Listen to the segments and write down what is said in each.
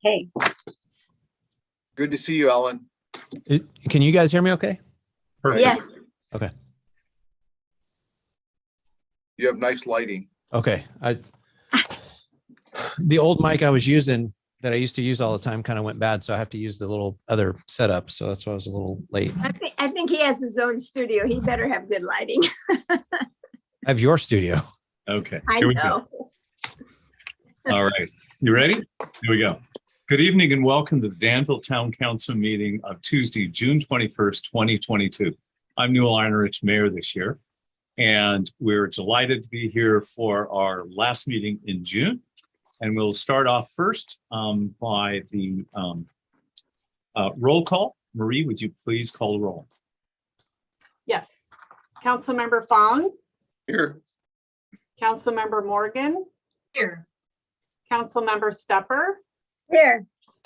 Hey, Good to see you, Ellen. Can you guys hear me okay? Perfect. yes, Okay. You have nice lighting. Okay. The old mic I was using that I used to use all the time kind of went bad, so I have to use the little other setup. So that's why I was a little late. I think he has his own studio. He better have good lighting. I have your studio. Okay, I here we know. go. All right, you ready? Here we go. Good evening and welcome to the Danville Town Council meeting of Tuesday, June 21st, 2022. I'm Newell Einrich, Mayor this year, and we're delighted to be here for our last meeting in June. And we'll start off first by the roll call. Marie, would you please call the roll? Yes. Councilmember Fong, Here. Councilmember Morgan, Here. Councilmember Stepper, Here.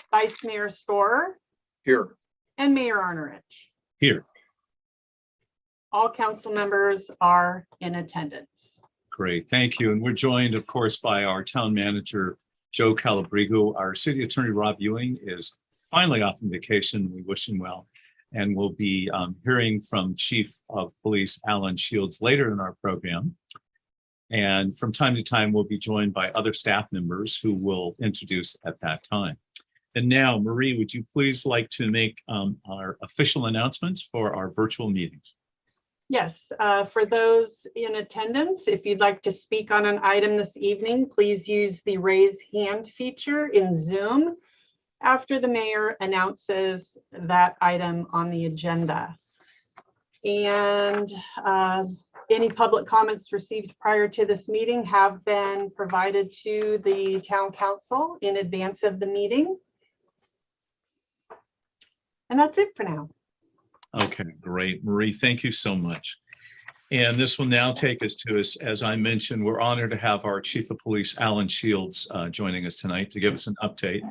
Vice Mayor Storer, Here. and Mayor Arnerich. Here. All council members are in attendance. Great, thank you. And we're joined, of course, by our town manager, Joe Calabrigo. Our city attorney, Rob Ewing, is finally off on vacation. We wish him well. And we'll be hearing from Chief of Police Alan Shields later in our program. And from time to time, we'll be joined by other staff members who will introduce at that time. And now, Marie, would you please like to make our official announcements for our virtual meetings? Yes, for those in attendance, if you'd like to speak on an item this evening, please use the raise hand feature in Zoom after the mayor announces that item on the agenda. And any public comments received prior to this meeting have been provided to the town council in advance of the meeting. And that's it for now. Okay, great. Marie, thank you so much. And this will now take us to, as I mentioned, we're honored to have our Chief of Police, Alan Shields, joining us tonight to give us an update.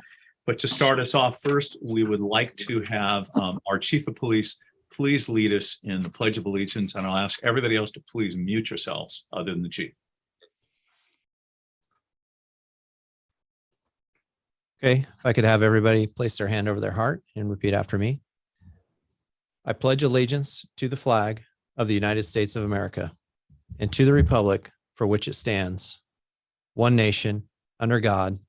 But to start us off first, we would like to have our Chief of Police please lead us in the Pledge of Allegiance, and I'll ask everybody else to please mute yourselves other than the Chief. Okay. If I could have everybody place their hand over their heart and repeat after me. I pledge allegiance to the flag of the United States of America and to the republic for which it stands, one nation, under God,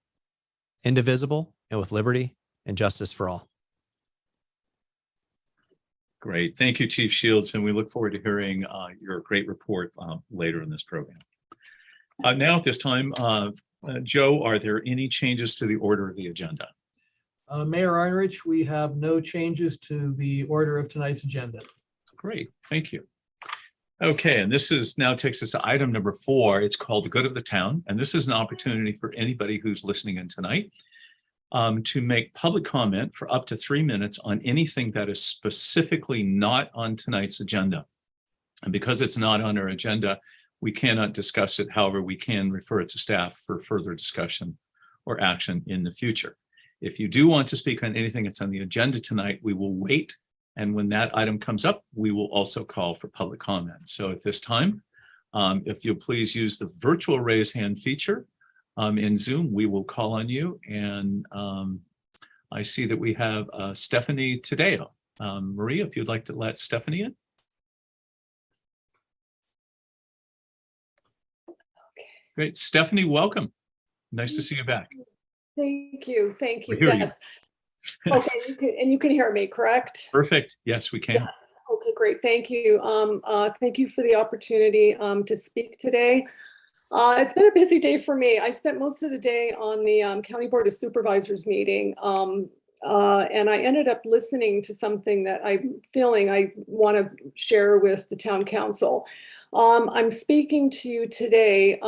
indivisible, and with liberty and justice for all. Great. Thank you, Chief Shields, and we look forward to hearing your great report later in this program. Now at this time, Joe, are there any changes to the order of the agenda? Mayor Arnerich, we have no changes to the order of tonight's agenda. Great, thank you. Okay, and this is now takes us to item number 4. It's called the Good of the Town. And this is an opportunity for anybody who's listening in tonight to make public comment for up to 3 minutes on anything that is specifically not on tonight's agenda. And because it's not on our agenda, we cannot discuss it. However, we can refer it to staff for further discussion or action in the future. If you do want to speak on anything that's on the agenda tonight, we will wait. And when that item comes up, we will also call for public comment. So at this time, if you'll please use the virtual raise hand feature in Zoom, we will call on you. And I see that we have Stephanie Tadeo. Maria, if you'd like to let Stephanie in. Great. Stephanie, welcome. Nice to see you back. Thank you. Thank you. We hear you. Yes. Okay. You can hear me, correct? Perfect. Yes, we can. Yes. Okay, great. Thank you. Thank you for the opportunity to speak today. It's been a busy day for me. I spent most of the day on the County Board of Supervisors meeting, and I ended up listening to something that I'm feeling I want to share with the town council. I'm speaking to you today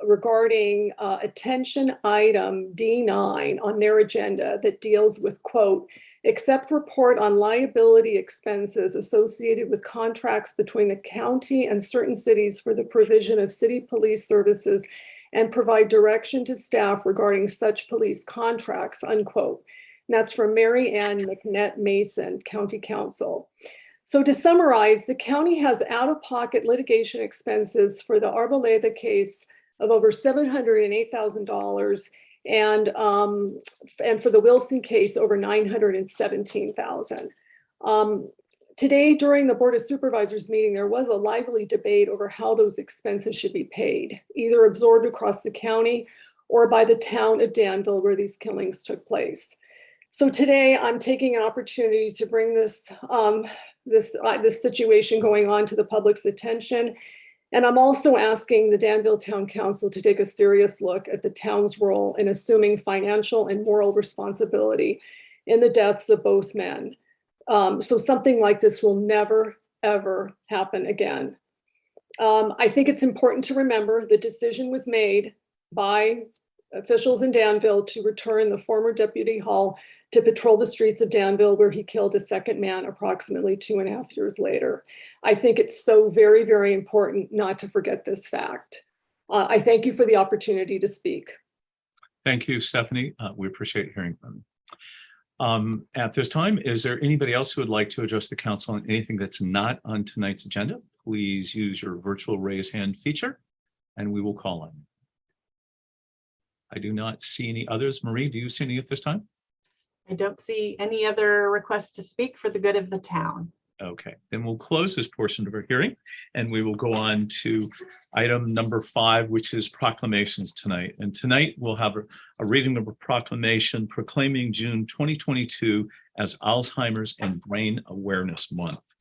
regarding attention item D9 on their agenda that deals with, quote, accept report on liability expenses associated with contracts between the county and certain cities for the provision of city police services and provide direction to staff regarding such police contracts, unquote. And that's from Mary Ann McNett Mason, County Council. So to summarize, the county has out-of-pocket litigation expenses for the Arboleda case of over $708,000 And for the Wilson case, over $917,000. Today, during the Board of Supervisors meeting, there was a lively debate over how those expenses should be paid, either absorbed across the county or by the town of Danville where these killings took place. So today I'm taking an opportunity to bring this situation going on to the public's attention. And I'm also asking the Danville Town Council to take a serious look at the town's role in assuming financial and moral responsibility in the deaths of both men. So something like this will never, ever happen again. I think it's important to remember the decision was made by officials in Danville to return the former Deputy Hall to patrol the streets of Danville, where he killed a second man approximately 2.5 years later. I think it's so very, very important not to forget this fact. I thank you for the opportunity to speak. Thank you, Stephanie. We appreciate hearing from you. At this time, is there anybody else who would like to address the council on anything that's not on tonight's agenda? Please use your virtual raise hand feature and we will call on you. I do not see any others. Marie, do you see any at this time? I don't see any other requests to speak for the good of the town. Okay, then we'll close this portion of our hearing and we will go on to item number 5, which is proclamations tonight. And tonight we'll have a reading of a proclamation proclaiming June 2022 as Alzheimer's and Brain Awareness Month.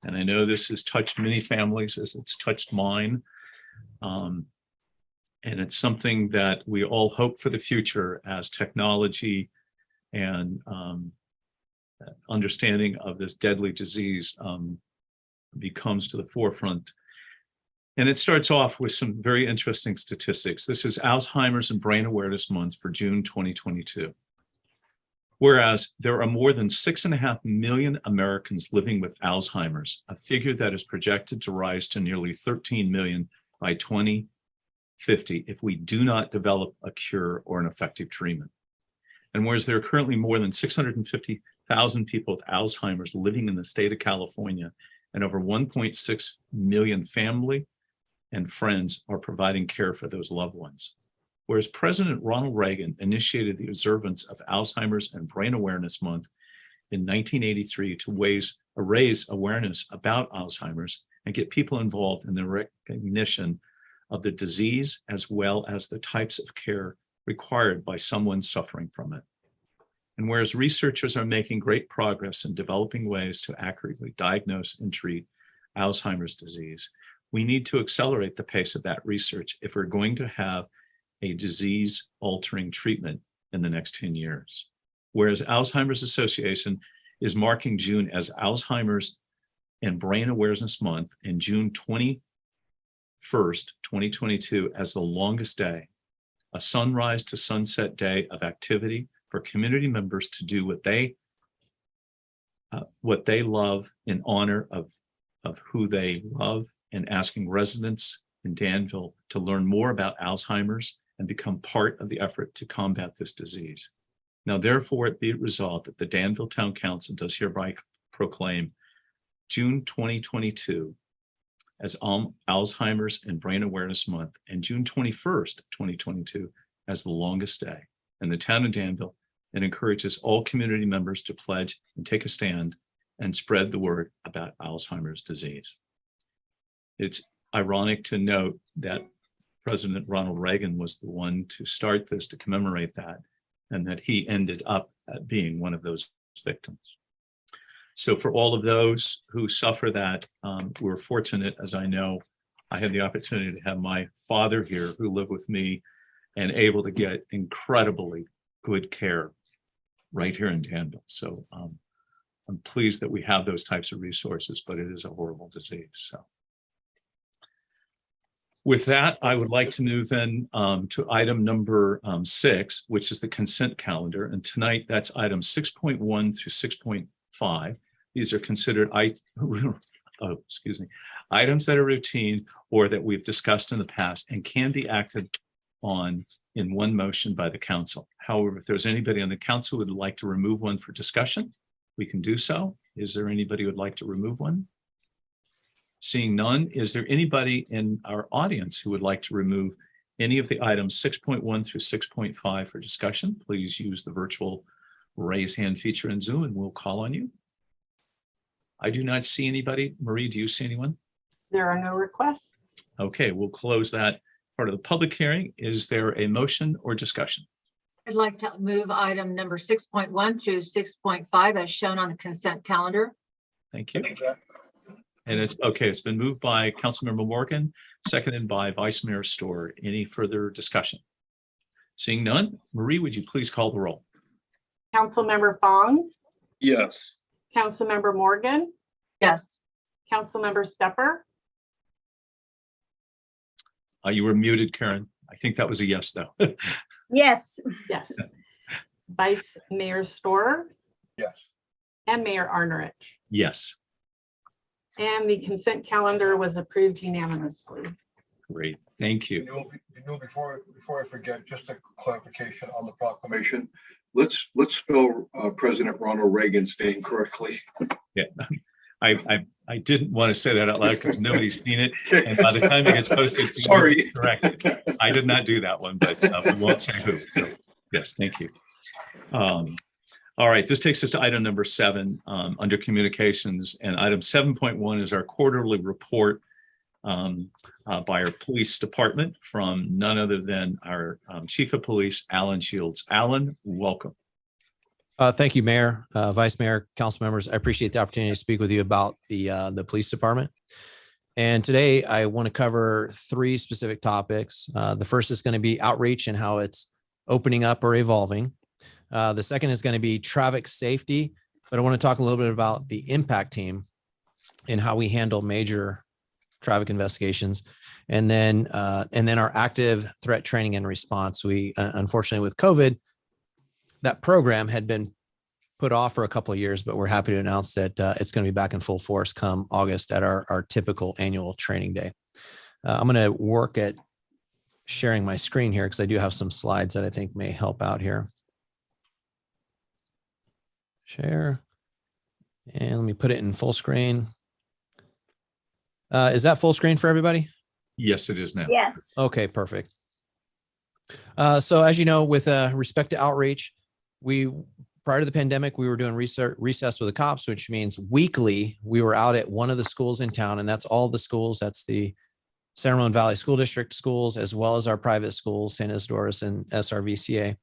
And I know this has touched many families as it's touched mine. And it's something that we all hope for the future as technology and understanding of this deadly disease becomes to the forefront. And it starts off with some very interesting statistics. This is Alzheimer's and Brain Awareness Month for June 2022. Whereas there are more than 6.5 million Americans living with Alzheimer's, a figure that is projected to rise to nearly 13 million by 2050 if we do not develop a cure or an effective treatment. And whereas there are currently more than 650,000 people with Alzheimer's living in the state of California, and over 1.6 million family and friends are providing care for those loved ones. Whereas President Ronald Reagan initiated the observance of Alzheimer's and Brain Awareness Month in 1983 to raise awareness about Alzheimer's and get people involved in the recognition of the disease as well as the types of care required by someone suffering from it. And whereas researchers are making great progress in developing ways to accurately diagnose and treat Alzheimer's disease, we need to accelerate the pace of that research if we're going to have a disease-altering treatment in the next 10 years. Whereas Alzheimer's Association is marking June as Alzheimer's and Brain Awareness Month and June 21st, 2022 as the longest day, a sunrise to sunset day of activity for community members to do what they love in honor of who they love, and asking residents in Danville to learn more about Alzheimer's and become part of the effort to combat this disease. Now, therefore, it be it resolved that the Danville Town Council does hereby proclaim June 2022 as Alzheimer's and Brain Awareness Month and June 21st, 2022 as the longest day in the town of Danville, and encourages all community members to pledge and take a stand and spread the word about Alzheimer's disease. It's ironic to note that President Ronald Reagan was the one to start this, to commemorate that, and that he ended up being one of those victims. So for all of those who suffer that, we're fortunate, as I know, I had the opportunity to have my father here who lived with me and able to get incredibly good care right here in Danville. So I'm pleased that we have those types of resources, but it is a horrible disease. So with that, I would like to move then to item number 6, which is the consent calendar. And tonight that's items 6.1 through 6.5. These are considered items that are routine or that we've discussed in the past and can be acted on in one motion by the council. However, if there's anybody on the council who would like to remove one for discussion, we can do so. Is there anybody who would like to remove one? Seeing none, is there anybody in our audience who would like to remove any of the items 6.1 through 6.5 for discussion, please use the virtual raise hand feature in Zoom and we'll call on you. I do not see anybody. Marie, do you see anyone? There are no requests. Okay, we'll close that part of the public hearing. Is there a motion or discussion? I'd like to move item number 6.1 through 6.5 as shown on the consent calendar. Thank you. And it's okay. It's been moved by Councilmember Morgan, seconded by Vice Mayor Storr. Any further discussion? Seeing none, Marie, would you please call the roll? Councilmember Fong, Yes. Councilmember Morgan, Yes. Councilmember Stepper, You were muted, Karen. I think that was a yes, though. Yes. yes. Vice Mayor Storr, Yes. and Mayor Arnerich. Yes, And the consent calendar was approved unanimously. great. Thank you. Before I forget, just a clarification on the proclamation. Let's spell President Ronald Reagan's name correctly. Yeah, I didn't want to say that out loud because nobody's seen it. And by the time it gets posted, Sorry. correct. I did not do that one, but we won't say who. So, yes, thank you. All right, this takes us to item number 7 under communications, and item 7.1 is our quarterly report by our police department from none other than our Chief of Police, Alan Shields. Alan, welcome. Thank you, Mayor, Vice Mayor, council members. I appreciate the opportunity to speak with you about the police department. And today I want to cover 3 specific topics. The first is going to be outreach and how it's opening up or evolving. The second is going to be traffic safety, but I want to talk a little bit about the impact team and how we handle major traffic investigations. And then our active threat training and response. We, unfortunately with COVID, that program had been put off for a couple of years, but we're happy to announce that it's going to be back in full force come August at our typical annual training day. I'm going to work at sharing my screen here because I do have some slides that I think may help out here. Share. And let me put it in full screen. Is that full screen for everybody? Yes, it is now. Yes. Okay, perfect. So as you know, with respect to outreach, prior to the pandemic, we were doing recess with the cops, which means weekly we were out at one of the schools in town, and that's all the schools. That's the San Ramon Valley School District schools, as well as our private schools, San Isidro's and SRVCA.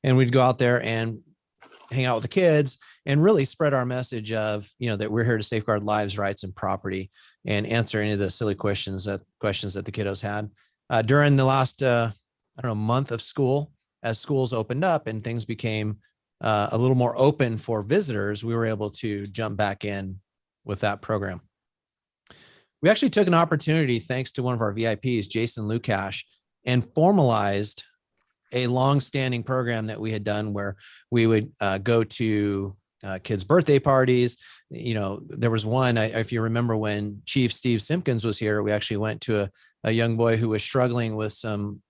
And we'd go out there and hang out with the kids and really spread our message of, that we're here to safeguard lives, rights, and property, and answer any of the silly questions that the kiddos had. During the last, month of school, as schools opened up and things became a little more open for visitors, we were able to jump back in with that program. We actually took an opportunity, thanks to one of our VIPs, Jason Lukash, and formalized a long-standing program that we had done where we would go to kids' birthday parties. There was one, if you remember when Chief Steve Simpkins was here, we actually went to a young boy who was struggling with some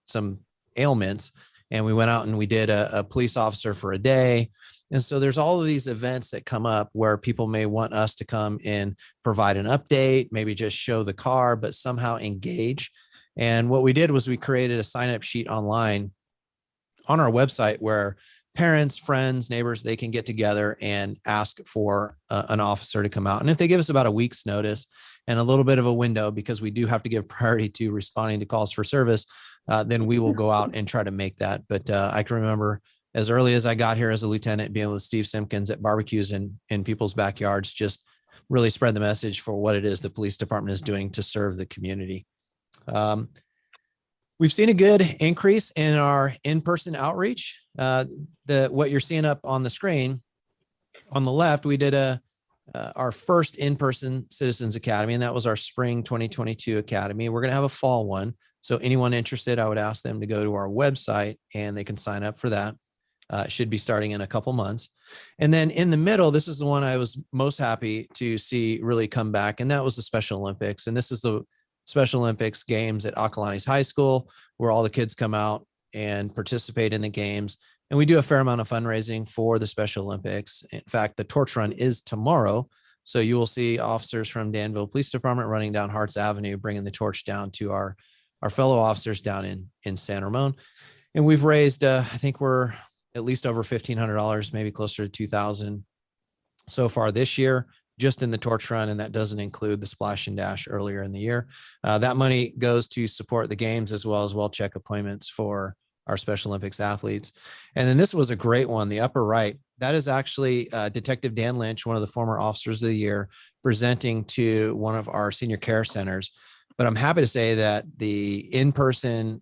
ailments. And we went out and we did a police officer for a day. And so there's all of these events that come up where people may want us to come and provide an update, maybe just show the car, but somehow engage. And what we did was we created a sign-up sheet online on our website where parents, friends, neighbors, they can get together and ask for an officer to come out. And if they give us about a week's notice and a little bit of a window, because we do have to give priority to responding to calls for service, then we will go out and try to make that. But I can remember as early as I got here as a lieutenant, being with Steve Simpkins at barbecues in people's backyards, just really spread the message for what it is the police department is doing to serve the community. We've seen a good increase in our in-person outreach. What you're seeing up on the screen on the left, we did our first in-person Citizens Academy, and that was our spring 2022 Academy. We're going to have a fall one. So anyone interested, I would ask them to go to our website and they can sign up for that. It should be starting in a couple months. And then in the middle, this is the one I was most happy to see really come back, and that was the Special Olympics. And this is the Special Olympics games at Acalanes High School, where all the kids come out and participate in the games. And we do a fair amount of fundraising for the Special Olympics. In fact, the torch run is tomorrow. So you will see officers from Danville Police Department running down Harts Avenue, bringing the torch down to our our fellow officers down in San Ramon. And we've raised, I think we're at least over $1,500, maybe closer to 2,000 so far this year, just in the torch run. And that doesn't include the splash and dash earlier in the year. That money goes to support the games as well check appointments for our Special Olympics athletes. And then this was a great one, the upper right. That is actually Detective Dan Lynch, one of the former officers of the year, presenting to one of our senior care centers. But I'm happy to say that the in-person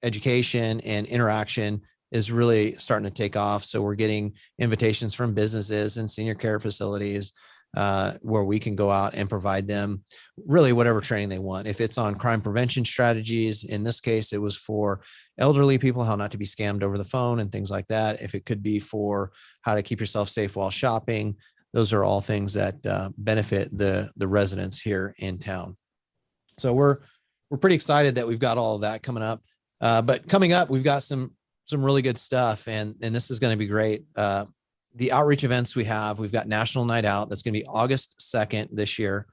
education and interaction is really starting to take off. So we're getting invitations from businesses and senior care facilities where we can go out and provide them really whatever training they want. If it's on crime prevention strategies, in this case, it was for elderly people, how not to be scammed over the phone and things like that. If it could be for how to keep yourself safe while shopping, those are all things that benefit the residents here in town. So we're pretty excited that we've got all of that coming up. But coming up, we've got some really good stuff, and this is going to be great. The outreach events we've got National Night Out. That's going to be August 2nd this year,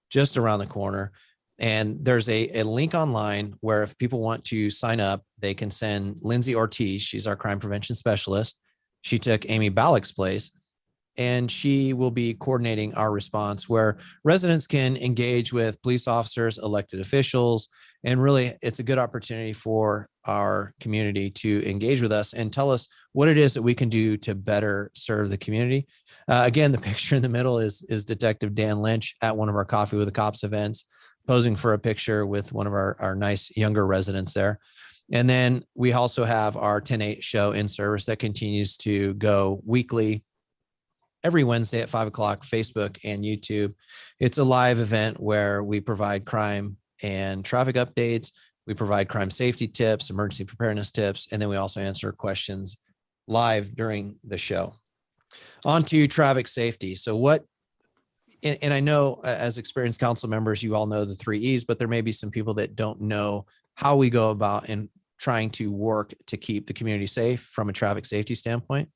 just around the corner. And there's a link online where if people want to sign up, they can send Lindsay Ortiz. She's our crime prevention specialist. She took Amy Ballock's place, and she will be coordinating our response, where residents can engage with police officers, elected officials, and really it's a good opportunity for our community to engage with us and tell us what it is that we can do to better serve the community. Again, the picture in the middle is Detective Dan Lynch at one of our Coffee with the Cops events, posing for a picture with one of our nice younger residents there. And then we also have our 10/8 show in service that continues to go weekly, every Wednesday at 5 o'clock, Facebook and YouTube. It's a live event where we provide crime and traffic updates. We provide crime safety tips, emergency preparedness tips, and then we also answer questions live during the show. On to traffic safety. So what, and I know as experienced council members, you all know the 3 E's, but there may be some people that don't know how we go about in trying to work to keep the community safe from a traffic safety standpoint.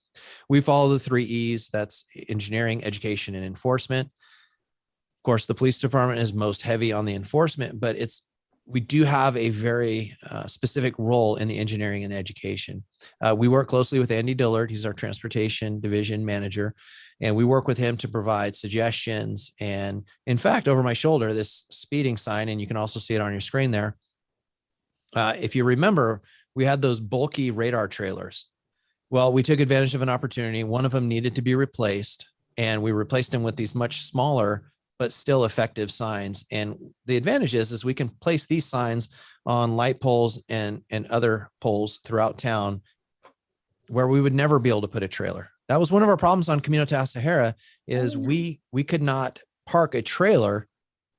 We follow the 3 E's. That's engineering, education, and enforcement. Of course, the police department is most heavy on the enforcement, but we do have a very specific role in the engineering and education. We work closely with Andy Dillard. He's our transportation division manager, and we work with him to provide suggestions. And in fact, over my shoulder, this speeding sign, and you can also see it on your screen there. If you remember, we had those bulky radar trailers. Well, we took advantage of an opportunity. One of them needed to be replaced, and we replaced them with these much smaller but still effective signs. And the advantage is we can place these signs on light poles and other poles throughout town where we would never be able to put a trailer. That was one of our problems on Comunidad Sahara, is we could not park a trailer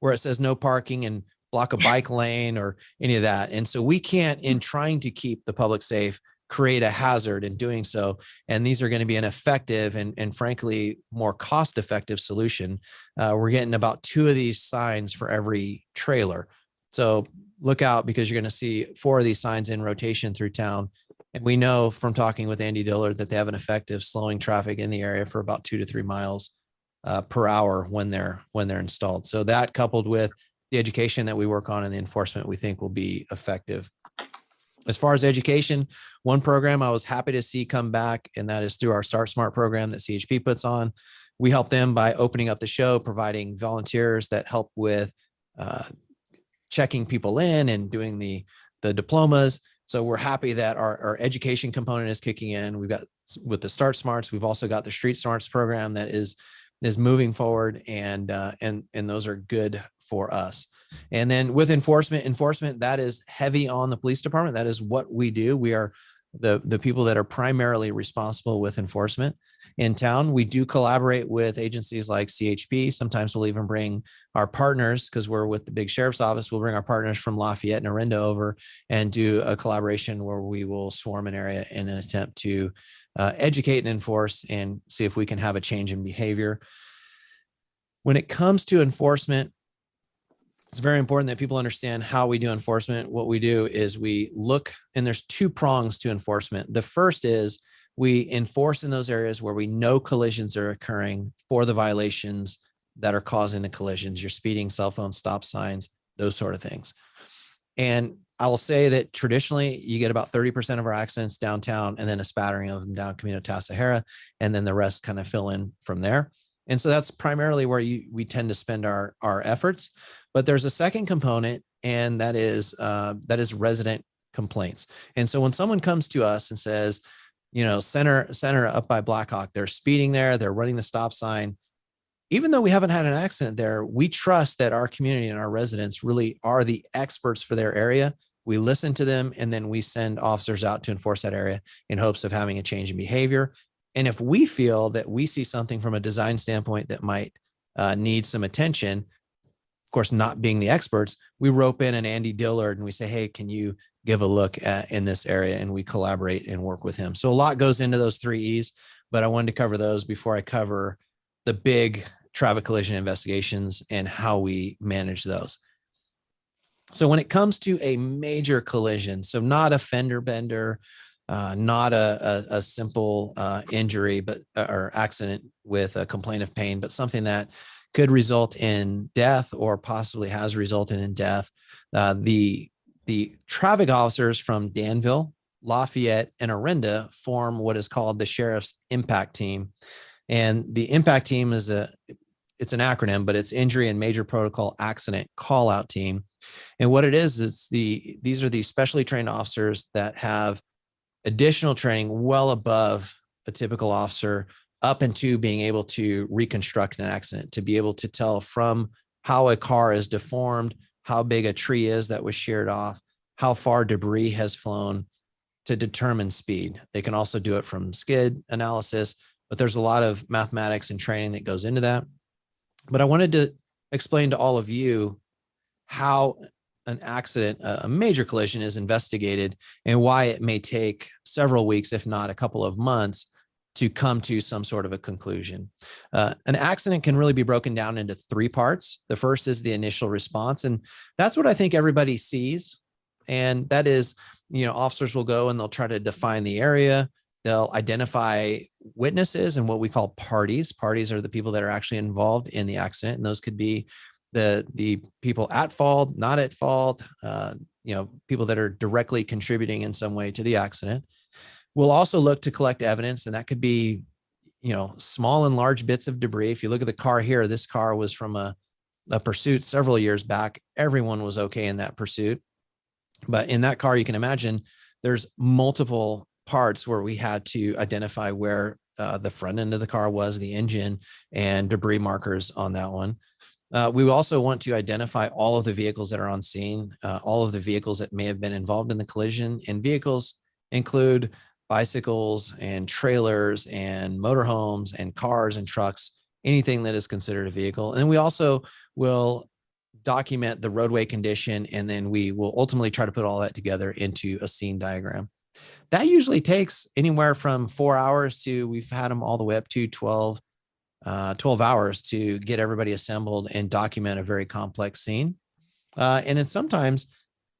where it says no parking and block a bike lane or any of that. And so we can't, in trying to keep the public safe, create a hazard in doing so. And these are going to be an effective and frankly, more cost-effective solution. We're getting about 2 of these signs for every trailer. So look out, because you're going to see 4 of these signs in rotation through town. And we know from talking with Andy Dillard that they have an effective slowing traffic in the area for about 2 to 3 miles per hour when they're installed. So that, coupled with the education that we work on and the enforcement, we think will be effective. As far as education, one program I was happy to see come back, and that is through our Start Smart program that CHP puts on. We help them by opening up the show, providing volunteers that help with checking people in and doing the diplomas. So we're happy that our education component is kicking in. We've got, with the Start Smarts, we've also got the Street Smarts program that is moving forward, and those are good for us. And then with enforcement, that is heavy on the police department. That is what we do. We are the people that are primarily responsible with enforcement in town. We do collaborate with agencies like CHP. Sometimes we'll even bring our partners, because we're with the big sheriff's office. We'll bring our partners from Lafayette and Orinda over and do a collaboration where we will swarm an area in an attempt to educate and enforce and see if we can have a change in behavior. When it comes to enforcement, it's very important that people understand how we do enforcement. What we do is we look, and there's 2 prongs to enforcement. The first is we enforce in those areas where we know collisions are occurring for the violations that are causing the collisions, your speeding, cell phone, stop signs, those sort of things. And I will say that traditionally you get about 30% of our accidents downtown and then a spattering of them down Camino Tasajara, and then the rest kind of fill in from there. And so that's primarily where we tend to spend our efforts. But there's a second component, and that is resident complaints. And so when someone comes to us and says, center up by Blackhawk, they're speeding there, they're running the stop sign, even though we haven't had an accident there, we trust that our community and our residents really are the experts for their area. We listen to them, and then we send officers out to enforce that area in hopes of having a change in behavior. And if we feel that we see something from a design standpoint that might need some attention, of course, not being the experts, we rope in an Andy Dillard and we say, hey, can you give a look in this area? And we collaborate and work with him. So a lot goes into those 3 E's, but I wanted to cover those before I cover the big traffic collision investigations and how we manage those. So when it comes to a major collision, so not a fender bender, not a simple injury, or accident with a complaint of pain, but something that could result in death or possibly has resulted in death, the traffic officers from Danville, Lafayette, and Orinda form what is called the Sheriff's Impact Team. And the Impact Team it's an acronym, but it's Injury and Major Protocol Accident Call Out Team. And what it is, these are the specially trained officers that have additional training well above a typical officer, up into being able to reconstruct an accident, to be able to tell from how a car is deformed, how big a tree is that was sheared off, how far debris has flown, to determine speed. They can also do it from skid analysis, but there's a lot of mathematics and training that goes into that. But I wanted to explain to all of you how an accident, a major collision, is investigated and why it may take several weeks, if not a couple of months, to come to some sort of a conclusion. An accident can really be broken down into 3 parts. The first is the initial response, and that's what I think everybody sees. And that is, officers will go and they'll try to define the area. They'll identify witnesses and what we call parties. Parties are the people that are actually involved in the accident, and those could be the people at fault, not at fault, people that are directly contributing in some way to the accident. We'll also look to collect evidence, and that could be, small and large bits of debris. If you look at the car here, this car was from a pursuit several years back. Everyone was okay in that pursuit. But in that car, you can imagine there's multiple parts where we had to identify where the front end of the car was, the engine, and debris markers on that one. We also want to identify all of the vehicles that are on scene, all of the vehicles that may have been involved in the collision. And vehicles include bicycles and trailers and motorhomes and cars and trucks, anything that is considered a vehicle. And we also will document the roadway condition, and then we will ultimately try to put all that together into a scene diagram. That usually takes anywhere from 4 hours to, we've had them all the way up to 12 hours to get everybody assembled and document a very complex scene. And then sometimes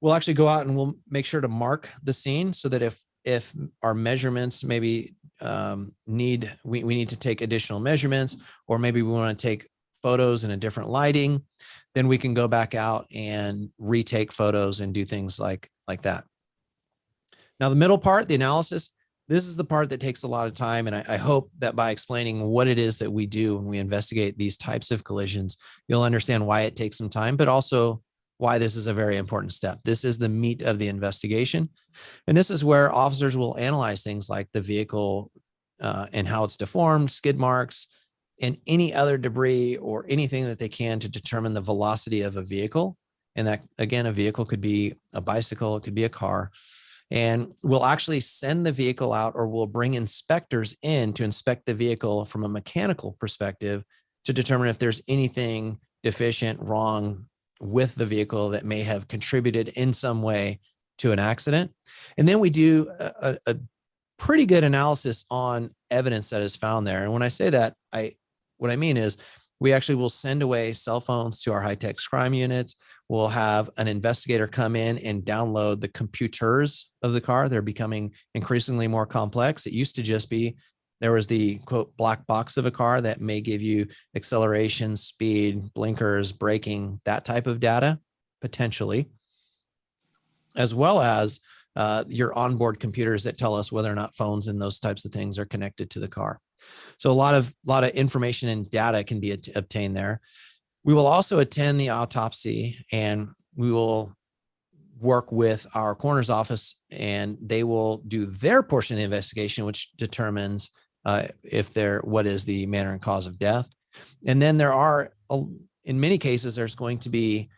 we'll actually go out and we'll make sure to mark the scene so that if our measurements maybe we need to take additional measurements, or maybe we want to take photos in a different lighting, then we can go back out and retake photos and do things like that. Now, the middle part, the analysis, this is the part that takes a lot of time. And I hope that by explaining what it is that we do when we investigate these types of collisions, you'll understand why it takes some time, but also why this is a very important step. This is the meat of the investigation. And this is where officers will analyze things like the vehicle and how it's deformed, skid marks, and any other debris or anything that they can to determine the velocity of a vehicle. And that, again, a vehicle could be a bicycle, it could be a car. And we'll actually send the vehicle out, or we'll bring inspectors in to inspect the vehicle from a mechanical perspective to determine if there's anything deficient, wrong with the vehicle that may have contributed in some way to an accident. And then we do a pretty good analysis on evidence that is found there. And when I say that, what I mean is we actually will send away cell phones to our high-tech crime units. We'll have an investigator come in and download the computers of the car. They're becoming increasingly more complex. It used to just be, there was the quote black box of a car that may give you acceleration, speed, blinkers, braking, that type of data, potentially. as well as your onboard computers that tell us whether or not phones and those types of things are connected to the car. So a lot of information and data can be obtained there. We will also attend the autopsy, and we will work with our coroner's office, and they will do their portion of the investigation, which determines what is the manner and cause of death. And then there are, in many cases, there's going to be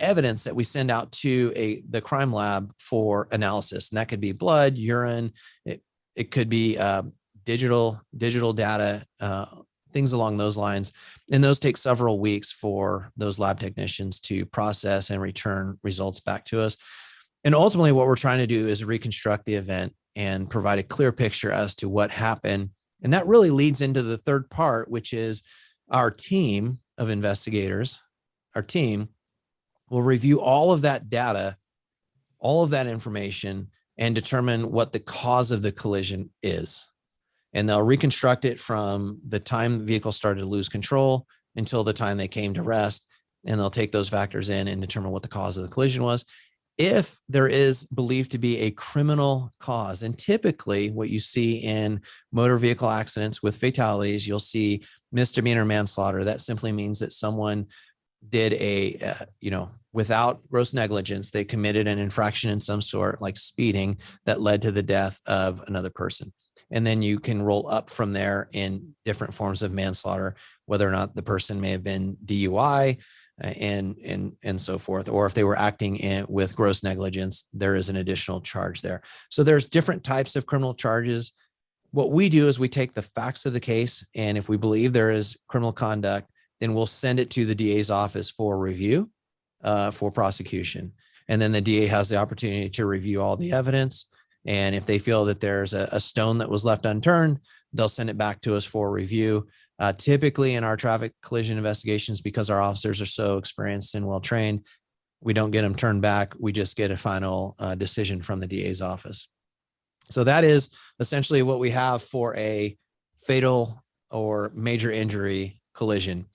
evidence that we send out to the crime lab for analysis, and that could be blood, urine, it could be digital data, things along those lines. And those take several weeks for those lab technicians to process and return results back to us. And ultimately, what we're trying to do is reconstruct the event and provide a clear picture as to what happened. And that really leads into the third part, which is our team of investigators. Our team will review all of that data, all of that information, and determine what the cause of the collision is. And they'll reconstruct it from the time the vehicle started to lose control until the time they came to rest. And they'll take those factors in and determine what the cause of the collision was. If there is believed to be a criminal cause, and typically what you see in motor vehicle accidents with fatalities, you'll see misdemeanor manslaughter. That simply means that someone did without gross negligence, they committed an infraction in some sort, like speeding, that led to the death of another person. And then you can roll up from there in different forms of manslaughter, whether or not the person may have been DUI and so forth, or if they were acting with gross negligence, there is an additional charge there. So there's different types of criminal charges. What we do is we take the facts of the case, and if we believe there is criminal conduct, then we'll send it to the DA's office for review, for prosecution. And then the DA has the opportunity to review all the evidence. And if they feel that there's a stone that was left unturned, they'll send it back to us for review. Typically in our traffic collision investigations, because our officers are so experienced and well-trained, we don't get them turned back. We just get a final decision from the DA's office. So that is essentially what we have for a fatal or major injury collision.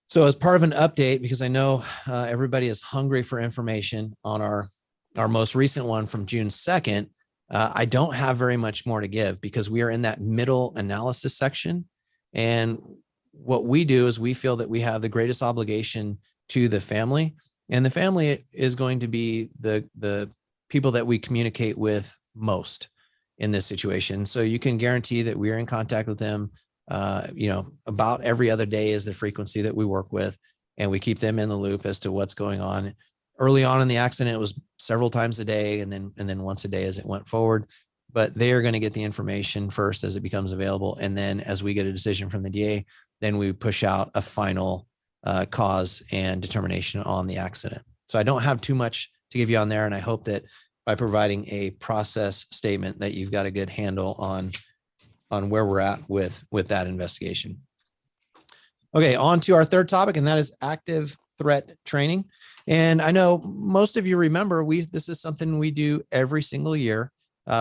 So as part of an update, because I know everybody is hungry for information on our most recent one from June 2nd, I don't have very much more to give because we are in that middle analysis section. And what we do is we feel that we have the greatest obligation to the family, and the family is going to be the people that we communicate with most in this situation. So you can guarantee that we are in contact with them, about every other day is the frequency that we work with, and we keep them in the loop as to what's going on. Early on in the accident, it was several times a day and then once a day as it went forward, but they are going to get the information first as it becomes available. And then as we get a decision from the DA, then we push out a final cause and determination on the accident. So I don't have too much to give you on there. And I hope that by providing a process statement that you've got a good handle on where we're at with that investigation. Okay, on to our third topic, and that is active threat training. And I know most of you remember this is something we do every single year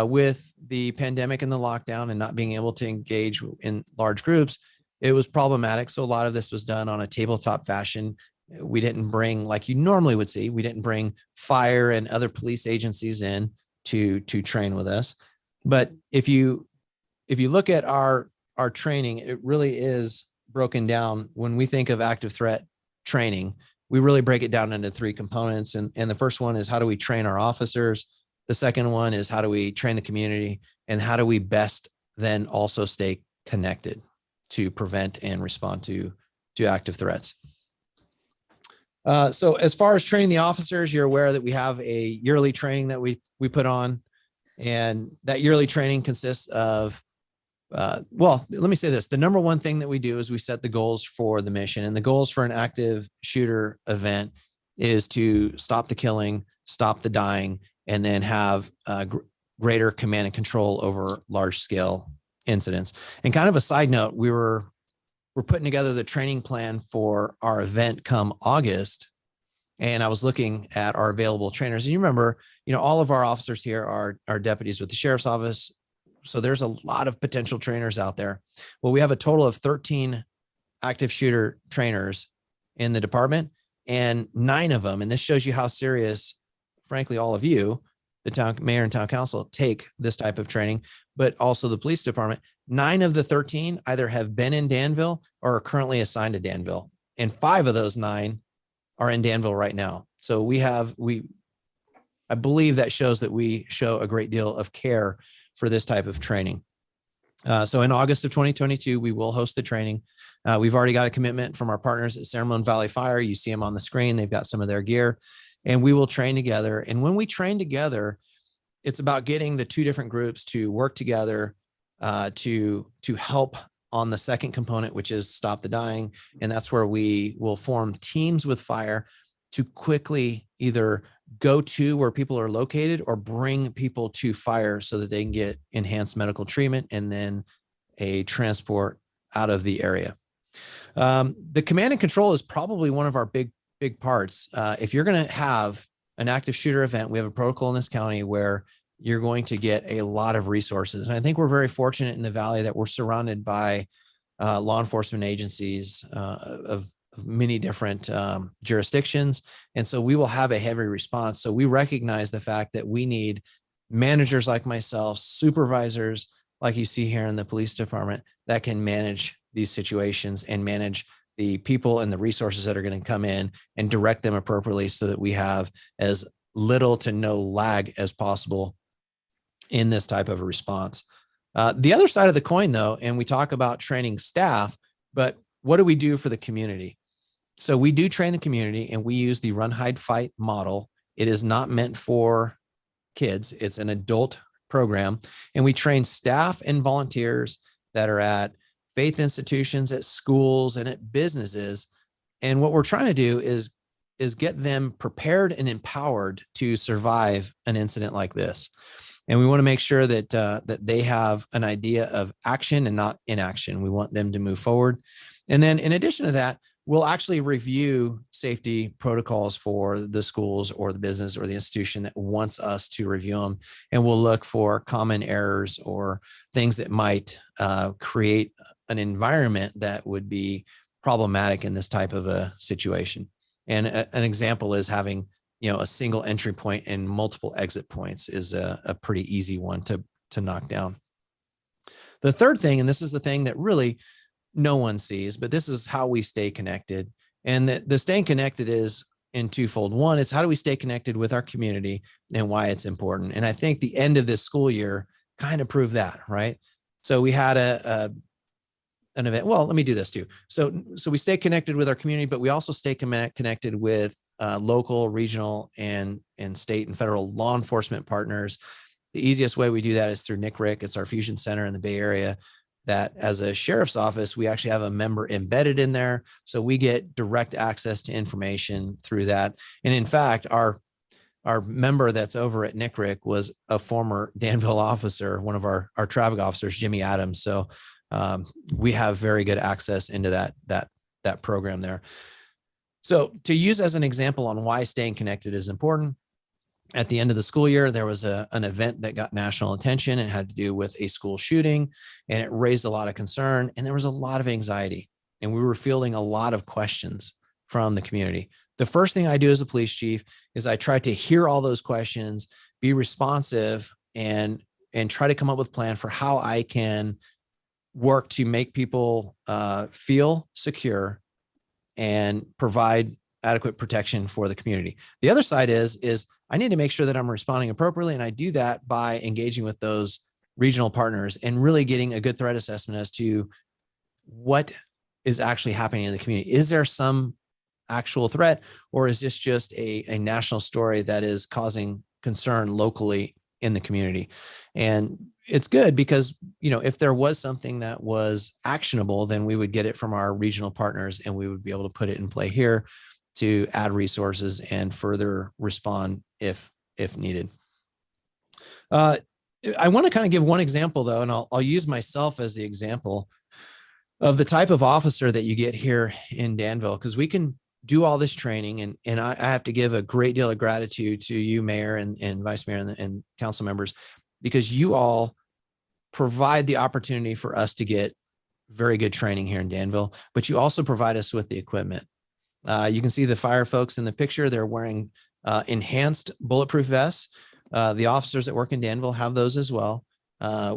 with the pandemic and the lockdown and not being able to engage in large groups. It was problematic. So a lot of this was done on a tabletop fashion. We didn't bring, like you normally would see, we didn't bring fire and other police agencies in to train with us. But if you look at our training, it really is broken down. When we think of active threat training, we really break it down into three components. And the first one is how do we train our officers? The second one is how do we train the community? And how do we best then also stay connected to prevent and respond to active threats? So as far as training the officers, you're aware that we have a yearly training that we put on. And that yearly training consists of, let me say this. The number one thing that we do is we set the goals for the mission, and the goals for an active shooter event is to stop the killing, stop the dying, and then have greater command and control over large scale incidents. And kind of a side note, we're putting together the training plan for our event come August. And I was looking at our available trainers, and you remember, all of our officers here are deputies with the sheriff's office. So there's a lot of potential trainers out there. Well, we have a total of 13 active shooter trainers in the department, and 9 of them, and this shows you how serious frankly, all of you, the town mayor and town council, take this type of training, but also the police department. 9 of the 13 either have been in Danville or are currently assigned to Danville. And 5 of those 9 are in Danville right now. So I believe that shows that we show a great deal of care for this type of training. So in August of 2022, we will host the training. We've already got a commitment from our partners at Ceremone Valley Fire. You see them on the screen. They've got some of their gear, and we will train together. And when we train together, it's about getting the 2 different groups to work together to help on the second component, which is stop the dying. And that's where we will form teams with fire to quickly either go to where people are located or bring people to fire so that they can get enhanced medical treatment and then a transport out of the area. The command and control is probably one of our big parts. If you're going to have an active shooter event, we have a protocol in this county where you're going to get a lot of resources. And I think we're very fortunate in the Valley that we're surrounded by law enforcement agencies of many different jurisdictions. And so we will have a heavy response. So we recognize the fact that we need managers like myself, supervisors like you see here in the police department that can manage these situations and manage the people and the resources that are going to come in and direct them appropriately so that we have as little to no lag as possible in this type of a response. The other side of the coin, though, and we talk about training staff, but what do we do for the community? So we do train the community, and we use the run, hide, fight model. It is not meant for kids. It's an adult program. And we train staff and volunteers that are at faith institutions, at schools, and at businesses. And what we're trying to do is get them prepared and empowered to survive an incident like this. And we want to make sure that that they have an idea of action and not inaction. We want them to move forward. And then in addition to that, we'll actually review safety protocols for the schools or the business or the institution that wants us to review them. And we'll look for common errors or things that might create an environment that would be problematic in this type of a situation. And an example is having, a single entry point and multiple exit points is a pretty easy one to knock down. The third thing, and this is the thing that really no one sees, but this is how we stay connected. And the staying connected is in twofold. One, it's how do we stay connected with our community and why it's important. And I think the end of this school year kind of proved that, right? So we had an event. Well, let me do this too. So we stay connected with our community, but we also stay connected with local, regional, and state and federal law enforcement partners. The easiest way we do that is through NCRIC. It's our fusion center in the Bay Area that as a sheriff's office, we actually have a member embedded in there. So we get direct access to information through that. And in fact, our member that's over at NCRIC was a former Danville officer, one of our traffic officers, Jimmy Adams. So we have very good access into that program there. So to use as an example on why staying connected is important, at the end of the school year, there was an event that got national attention and had to do with a school shooting, and it raised a lot of concern, and there was a lot of anxiety, and we were fielding a lot of questions from the community. The first thing I do as a police chief is I try to hear all those questions, be responsive, and try to come up with a plan for how I can work to make people feel secure and provide adequate protection for the community. The other side is I need to make sure that I'm responding appropriately. And I do that by engaging with those regional partners and really getting a good threat assessment as to what is actually happening in the community. Is there some actual threat, or is this just a national story that is causing concern locally in the community? And it's good because, if there was something that was actionable, then we would get it from our regional partners and we would be able to put it in play here to add resources and further respond if needed. I want to kind of give one example though, and I'll use myself as the example of the type of officer that you get here in Danville, because we can do all this training, and I have to give a great deal of gratitude to you, Mayor and Vice Mayor and council members, because you all provide the opportunity for us to get very good training here in Danville, but you also provide us with the equipment. You can see the fire folks in the picture. They're wearing enhanced bulletproof vests. The officers that work in Danville have those as well.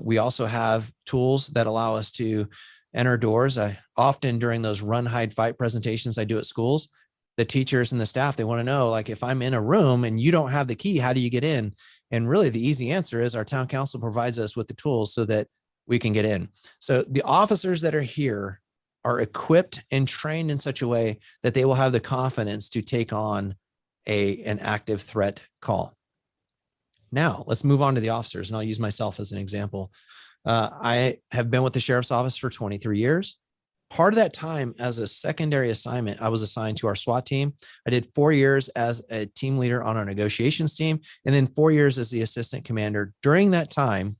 We also have tools that allow us to enter doors. I often during those run, hide, fight presentations I do at schools, the teachers and the staff, they want to know, like, if I'm in a room and you don't have the key, how do you get in? And really the easy answer is our town council provides us with the tools so that we can get in. So the officers that are here are equipped and trained in such a way that they will have the confidence to take on an active threat call. Now let's move on to the officers, and I'll use myself as an example. I have been with the sheriff's office for 23 years. Part of that time as a secondary assignment, I was assigned to our SWAT team. I did 4 years as a team leader on our negotiations team, and then 4 years as the assistant commander. During that time,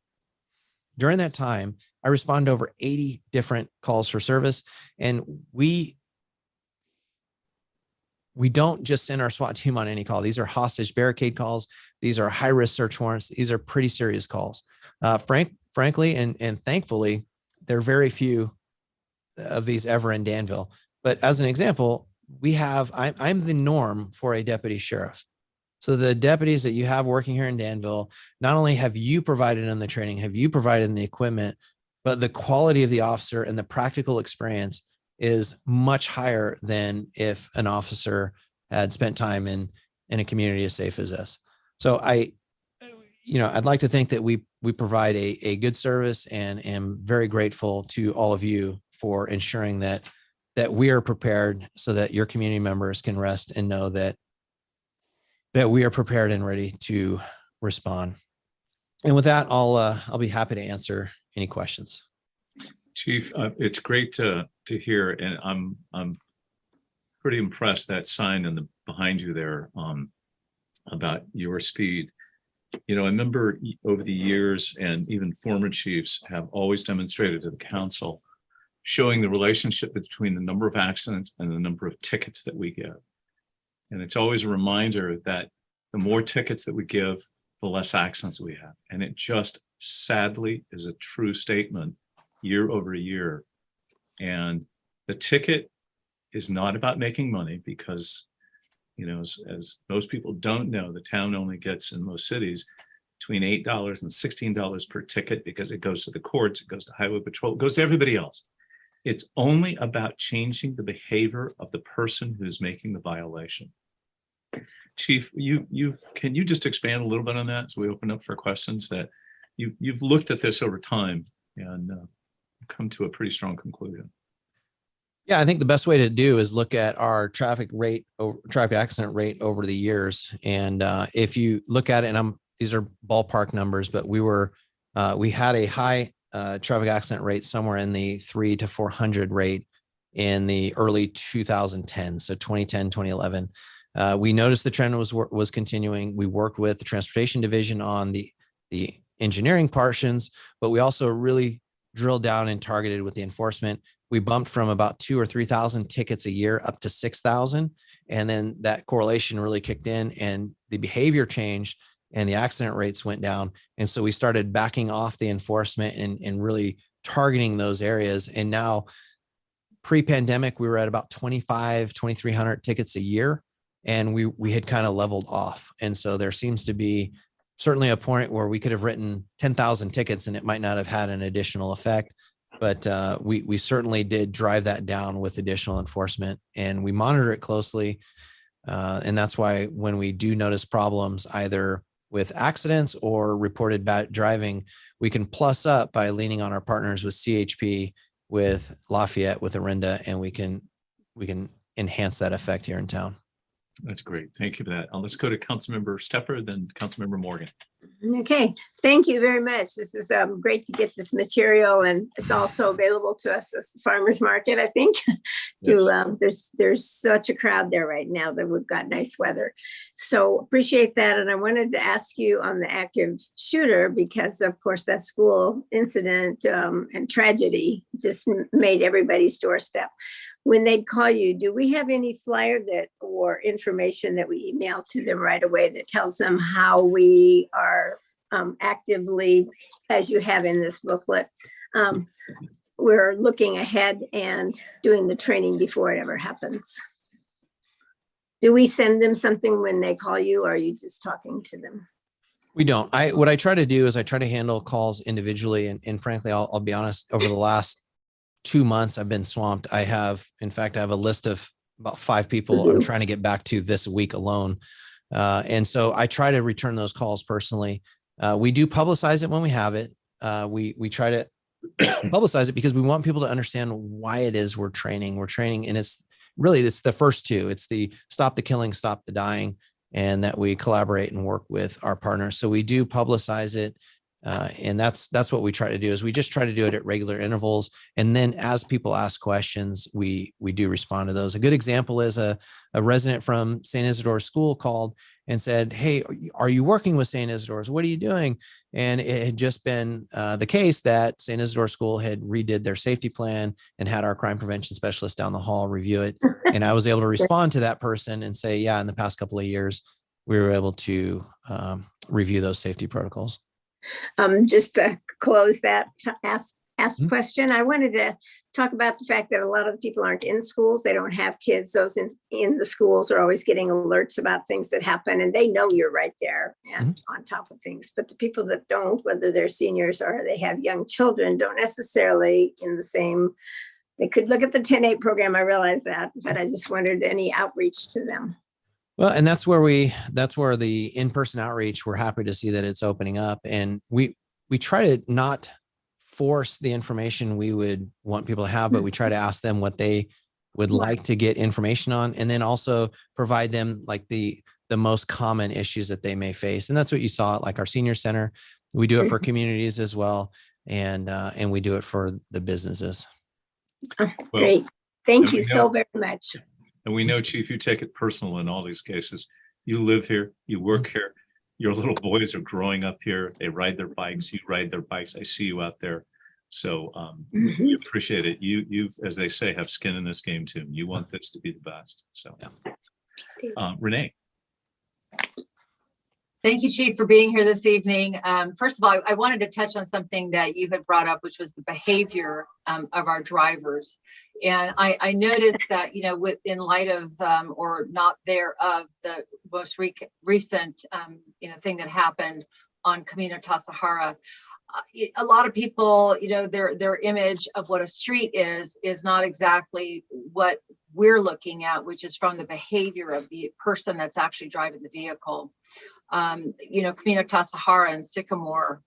I responded to over 80 different calls for service. And we don't just send our SWAT team on any call. These are hostage barricade calls. These are high risk search warrants. These are pretty serious calls. Frankly, and thankfully, there are very few of these ever in Danville. But as an example, I'm the norm for a deputy sheriff. So the deputies that you have working here in Danville, not only have you provided in the training, have you provided in the equipment, but the quality of the officer and the practical experience is much higher than if an officer had spent time in a community as safe as this. So I'd like to think that we provide a good service, and am very grateful to all of you for ensuring that we are prepared so that your community members can rest and know that we are prepared and ready to respond. And with that, I'll be happy to answer any questions. Chief, it's great to hear, and I'm pretty impressed that sign behind you there about your speed. I remember over the years, and even former chiefs have always demonstrated to the council, showing the relationship between the number of accidents and the number of tickets that we give. And it's always a reminder that the more tickets that we give, the less accidents we have. And it just sadly is a true statement year over year. And the ticket is not about making money, because, as most people don't know, the town only gets in most cities between $8 and $16 per ticket, because it goes to the courts, it goes to highway patrol, it goes to everybody else. It's only about changing the behavior of the person who's making the violation. Chief, can you just expand a little bit on that as we open up for questions? That you've looked at this over time and come to a pretty strong conclusion. Yeah, I think the best way to do is look at our traffic accident rate over the years. And if you look at it, and these are ballpark numbers, but we had a high traffic accident rate somewhere in the 300 to 400 rate in the early 2010s. So 2010, 2011. We noticed the trend was continuing. We worked with the transportation division on the engineering portions, but we also really drilled down and targeted with the enforcement. We bumped from about 2,000 or 3,000 tickets a year up to 6,000. And then that correlation really kicked in, and the behavior changed and the accident rates went down. And so we started backing off the enforcement and really targeting those areas. And now pre-pandemic, we were at about 2,300 tickets a year, and we had kind of leveled off. And so there seems to be certainly a point where we could have written 10,000 tickets and it might not have had an additional effect. But we certainly did drive that down with additional enforcement, and we monitor it closely. And that's why when we do notice problems, either with accidents or reported bad driving, we can plus up by leaning on our partners with CHP, with Lafayette, with Orinda, and we can enhance that effect here in town. That's great. Thank you for that. Let's go to Councilmember Stepper, then Councilmember Morgan. Okay, thank you very much. This is great to get this material, and it's also available to us as the farmers market, I think. There's such a crowd there right now that we've got nice weather. So appreciate that. And I wanted to ask you on the active shooter, because of course that school incident and tragedy just made everybody's doorstep. When they'd call you, do we have any flyer or information that we email to them right away that tells them how we are actively, as you have in this booklet, we're looking ahead and doing the training before it ever happens? Do we send them something when they call you, or are you just talking to them? We don't. What I try to do is I try to handle calls individually. And frankly, I'll be honest, over the last 2 months, I've been swamped. In fact, I have a list of about 5 people I'm trying to get back to this week alone. And so I try to return those calls personally. We do publicize it when we have it. We try to publicize it because we want people to understand why it is we're training. And it's the first 2. It's the stop the killing, stop the dying, and that we collaborate and work with our partners. So we do publicize it. And that's what we try to do, is we just try to do it at regular intervals. And then as people ask questions, we do respond to those. A good example is a resident from St. Isidore's School called and said, "Hey, are you working with St. Isidore's? What are you doing?" And it had just been the case that St. Isidore School had redid their safety plan and had our crime prevention specialist down the hall review it. And I was able to respond to that person and say, yeah, in the past couple of years, we were able to review those safety protocols. Just to close that ask question, I wanted to talk about the fact that a lot of the people aren't in schools. They don't have kids. Those in the schools are always getting alerts about things that happen, and they know you're right there and on top of things. But the people that don't, whether they're seniors or they have young children, don't necessarily in the same. They could look at the 10-8 program. I realize that, but I just wondered any outreach to them. Well, and that's where the in-person outreach, we're happy to see that it's opening up, and we try to not force the information we would want people to have, but we try to ask them what they would like to get information on, and then also provide them like the most common issues that they may face. And that's what you saw at like our senior center. We do it for communities as well. And we do it for the businesses. Great. Thank you so very much. And we know, Chief, you take it personal in all these cases. You live here, you work here, your little boys are growing up here. They ride their bikes, you ride their bikes. I see you out there. So we appreciate it. You've, as they say, have skin in this game too. You want this to be the best. So Renee. Thank you, Chief, for being here this evening. First of all, I wanted to touch on something that you had brought up, which was the behavior of our drivers. And I noticed that, in light of or not thereof the most recent, thing that happened on Camino Tasajara, a lot of people, their image of what a street is not exactly what we're looking at, which is from the behavior of the person that's actually driving the vehicle. Camino Tasajara and Sycamore,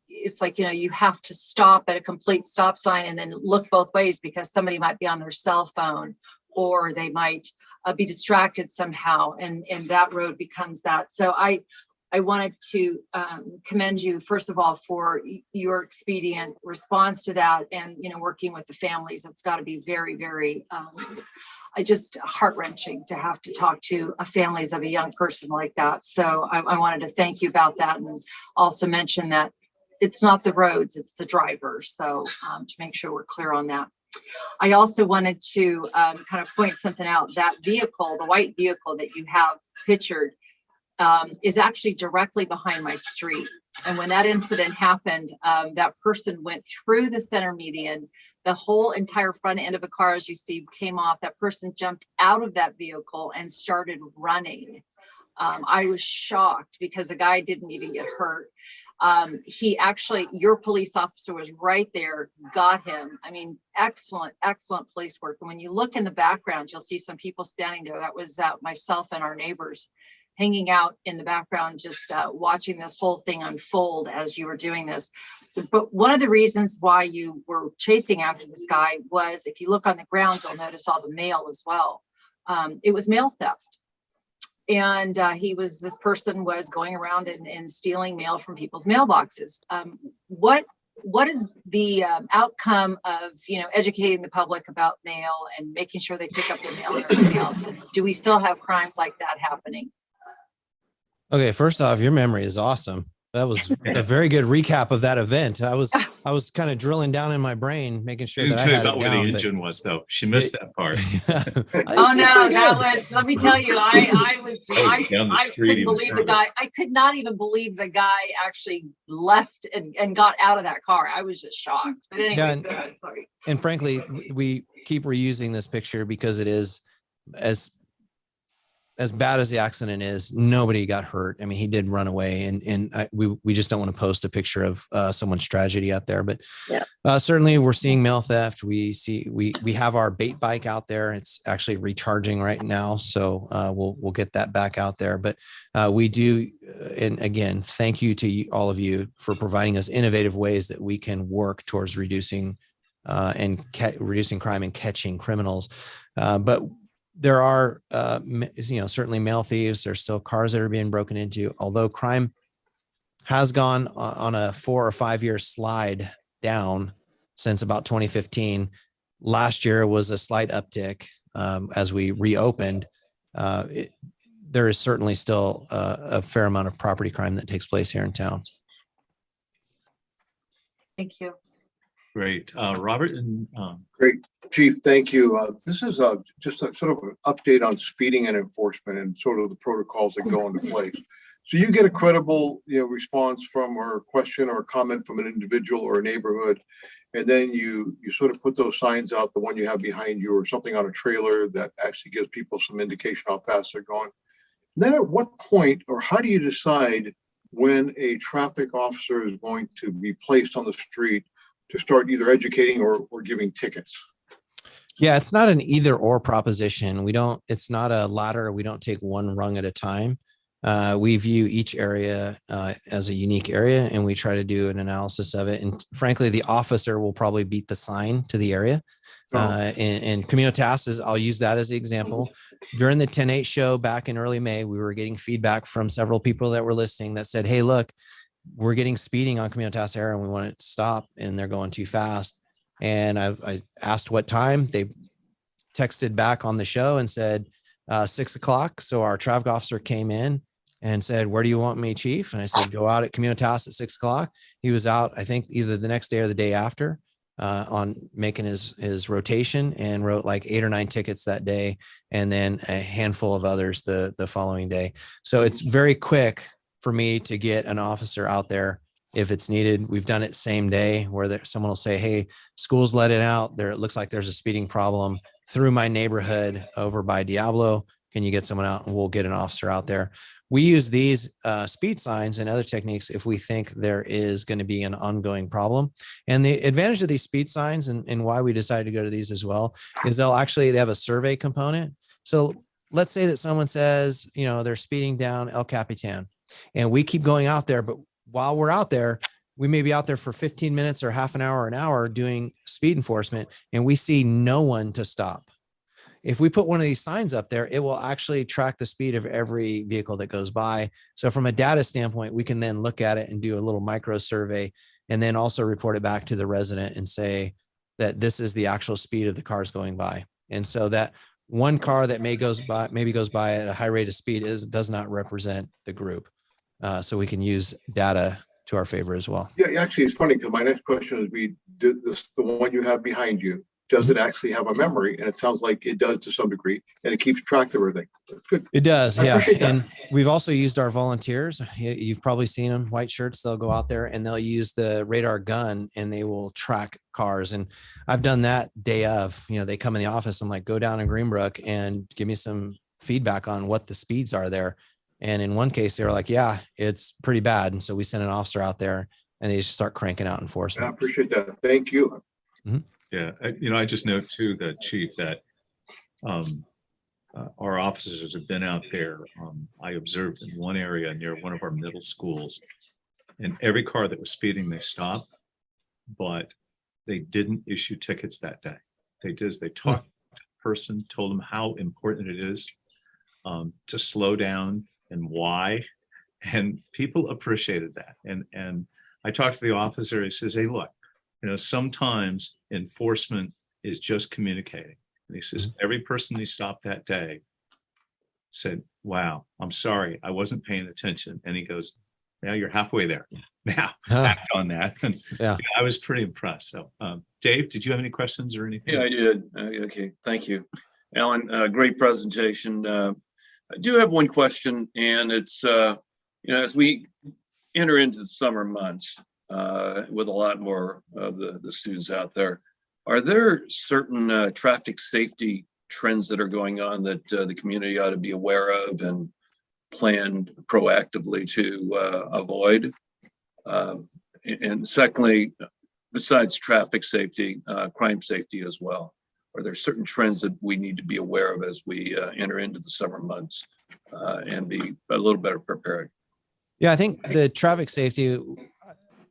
it's like, you have to stop at a complete stop sign and then look both ways because somebody might be on their cell phone or they might be distracted somehow, and that road becomes that. So I wanted to commend you, first of all, for your expedient response to that, and working with the families. It's got to be very, very just heart-wrenching to have to talk to families of a young person like that. So I wanted to thank you about that, and also mention that it's not the roads, it's the drivers. So to make sure we're clear on that. I also wanted to kind of point something out. That vehicle, the white vehicle that you have pictured, is actually directly behind my street. And when that incident happened, that person went through the center median. The whole entire front end of a car, as you see, came off. That person jumped out of that vehicle and started running. I was shocked because the guy didn't even get hurt. He actually, your police officer was right there, got him. I mean, excellent police work. And when you look in the background, you'll see some people standing there. That was myself and our neighbors hanging out in the background, just watching this whole thing unfold as you were doing this. But one of the reasons why you were chasing after this guy was, if you look on the ground, you'll notice all the mail as well. It was mail theft. And this person was going around and stealing mail from people's mailboxes. What is the outcome of, educating the public about mail and making sure they pick up their mail and everything else? And do we still have crimes like that happening? Okay, first off, your memory is awesome. That was a very good recap of that event. I was kind of drilling down in my brain, making sure that I had about it where down, the engine was, though. She missed that part. Oh no, that was. Let me tell you, I couldn't believe the guy. I could not even believe the guy actually left and got out of that car. I was just shocked. But anyways, sorry. And frankly, we keep reusing this picture because it is, as as bad as the accident is, nobody got hurt. I mean, he did run away, and we just don't want to post a picture of someone's tragedy out there. But certainly, we're seeing mail theft. We have our bait bike out there. It's actually recharging right now, so we'll get that back out there. But we do, and again, thank you to all of you for providing us innovative ways that we can work towards reducing reducing crime and catching criminals. But there are, certainly mail thieves. There's still cars that are being broken into, although crime has gone on a 4 or 5 year slide down since about 2015. Last year was a slight uptick as we reopened. There is certainly still a fair amount of property crime that takes place here in town. Thank you. Great. Robert and Great, Chief, thank you. This is just a sort of an update on speeding and enforcement and sort of the protocols that go into place. So you get a credible, response from or question or comment from an individual or a neighborhood, and then you sort of put those signs out, the one you have behind you or something on a trailer that actually gives people some indication how fast they're going. Then at what point, or how do you decide when a traffic officer is going to be placed on the street to start either educating or giving tickets? Yeah, it's not an either or proposition. It's not a ladder. We don't take one rung at a time. We view each area as a unique area, and we try to do an analysis of it. And frankly, the officer will probably beat the sign to the area. And Communitas, I'll use that as the example. During the 10-8 show back in early May, we were getting feedback from several people that were listening that said, hey, look, we're getting speeding on Communitas area and we want it to stop and they're going too fast. And I asked what time. They texted back on the show and said 6 o'clock. So our traffic officer came in and said, where do you want me, Chief? And I said, go out at Communitas at 6 o'clock. He was out, I think either the next day or the day after on making his rotation, and wrote like 8 or 9 tickets that day. And then a handful of others the following day. So it's very quick for me to get an officer out there if it's needed. We've done it same day where someone will say, hey, school's let it out there. It looks like there's a speeding problem through my neighborhood over by Diablo. Can you get someone out? And we'll get an officer out there. We use these speed signs and other techniques if we think there is going to be an ongoing problem. And the advantage of these speed signs and why we decided to go to these as well is they have a survey component. So let's say that someone says, they're speeding down El Capitan, and we keep going out there, but while we're out there, we may be out there for 15 minutes or half an hour or an hour doing speed enforcement, and we see no one to stop. If we put one of these signs up there, it will actually track the speed of every vehicle that goes by. So from a data standpoint, we can then look at it and do a little micro survey, and then also report it back to the resident and say that this is the actual speed of the cars going by. And so that one car that maybe goes by at a high rate of speed does not represent the group. So we can use data to our favor as well. Yeah, actually, it's funny because my next question is, the one you have behind you, does it actually have a memory? And it sounds like it does to some degree, and it keeps track of everything. That's good. It does, yeah. And we've also used our volunteers. You've probably seen them, white shirts. They'll go out there and they'll use the radar gun and they will track cars. And I've done that day of, they come in the office. I'm like, go down in Greenbrook and give me some feedback on what the speeds are there. And in one case, they were like, yeah, it's pretty bad. And so we sent an officer out there and they just start cranking out enforcement. I appreciate that. Thank you. Mm-hmm. Yeah, I just note too, that Chief, that our officers have been out there. I observed in one area near one of our middle schools, and every car that was speeding, they stopped, but they didn't issue tickets that day. They talked to the person, told them how important it is to slow down and why, and people appreciated that. And I talked to the officer. He says, hey, look, sometimes enforcement is just communicating. And he says, every person they stopped that day said, wow, I'm sorry, I wasn't paying attention. And he goes, now you're halfway there. Now act on that. And yeah, I was pretty impressed. So Dave, did you have any questions or anything? Yeah, I did. Okay, thank you, Alan. Great presentation. I do have one question, and it's, as we enter into the summer months with a lot more of the students out there, are there certain traffic safety trends that are going on that the community ought to be aware of and plan proactively to avoid. And secondly, besides traffic safety, crime safety as well. Are there certain trends that we need to be aware of as we enter into the summer months and be a little better prepared? Yeah, I think the traffic safety,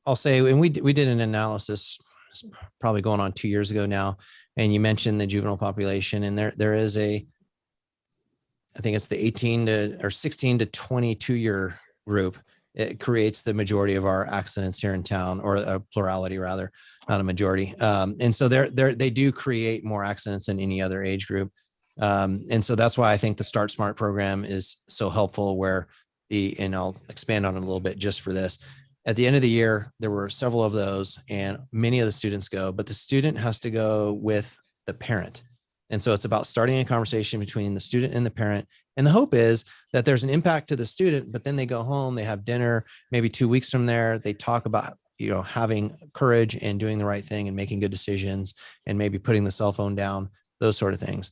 I'll say, and we did an analysis probably going on 2 years ago now, and you mentioned the juvenile population, and there is I think it's the 16 to 22 year group. It creates the majority of our accidents here in town, or a plurality rather, not a majority. And so they do create more accidents than any other age group. And so that's why I think the Start Smart program is so helpful, where and I'll expand on it a little bit just for this. At the end of the year, there were several of those, and many of the students go, but the student has to go with the parent. And so it's about starting a conversation between the student and the parent. And the hope is that there's an impact to the student, but then they go home, they have dinner, maybe 2 weeks from there, they talk about, having courage and doing the right thing and making good decisions and maybe putting the cell phone down, those sort of things.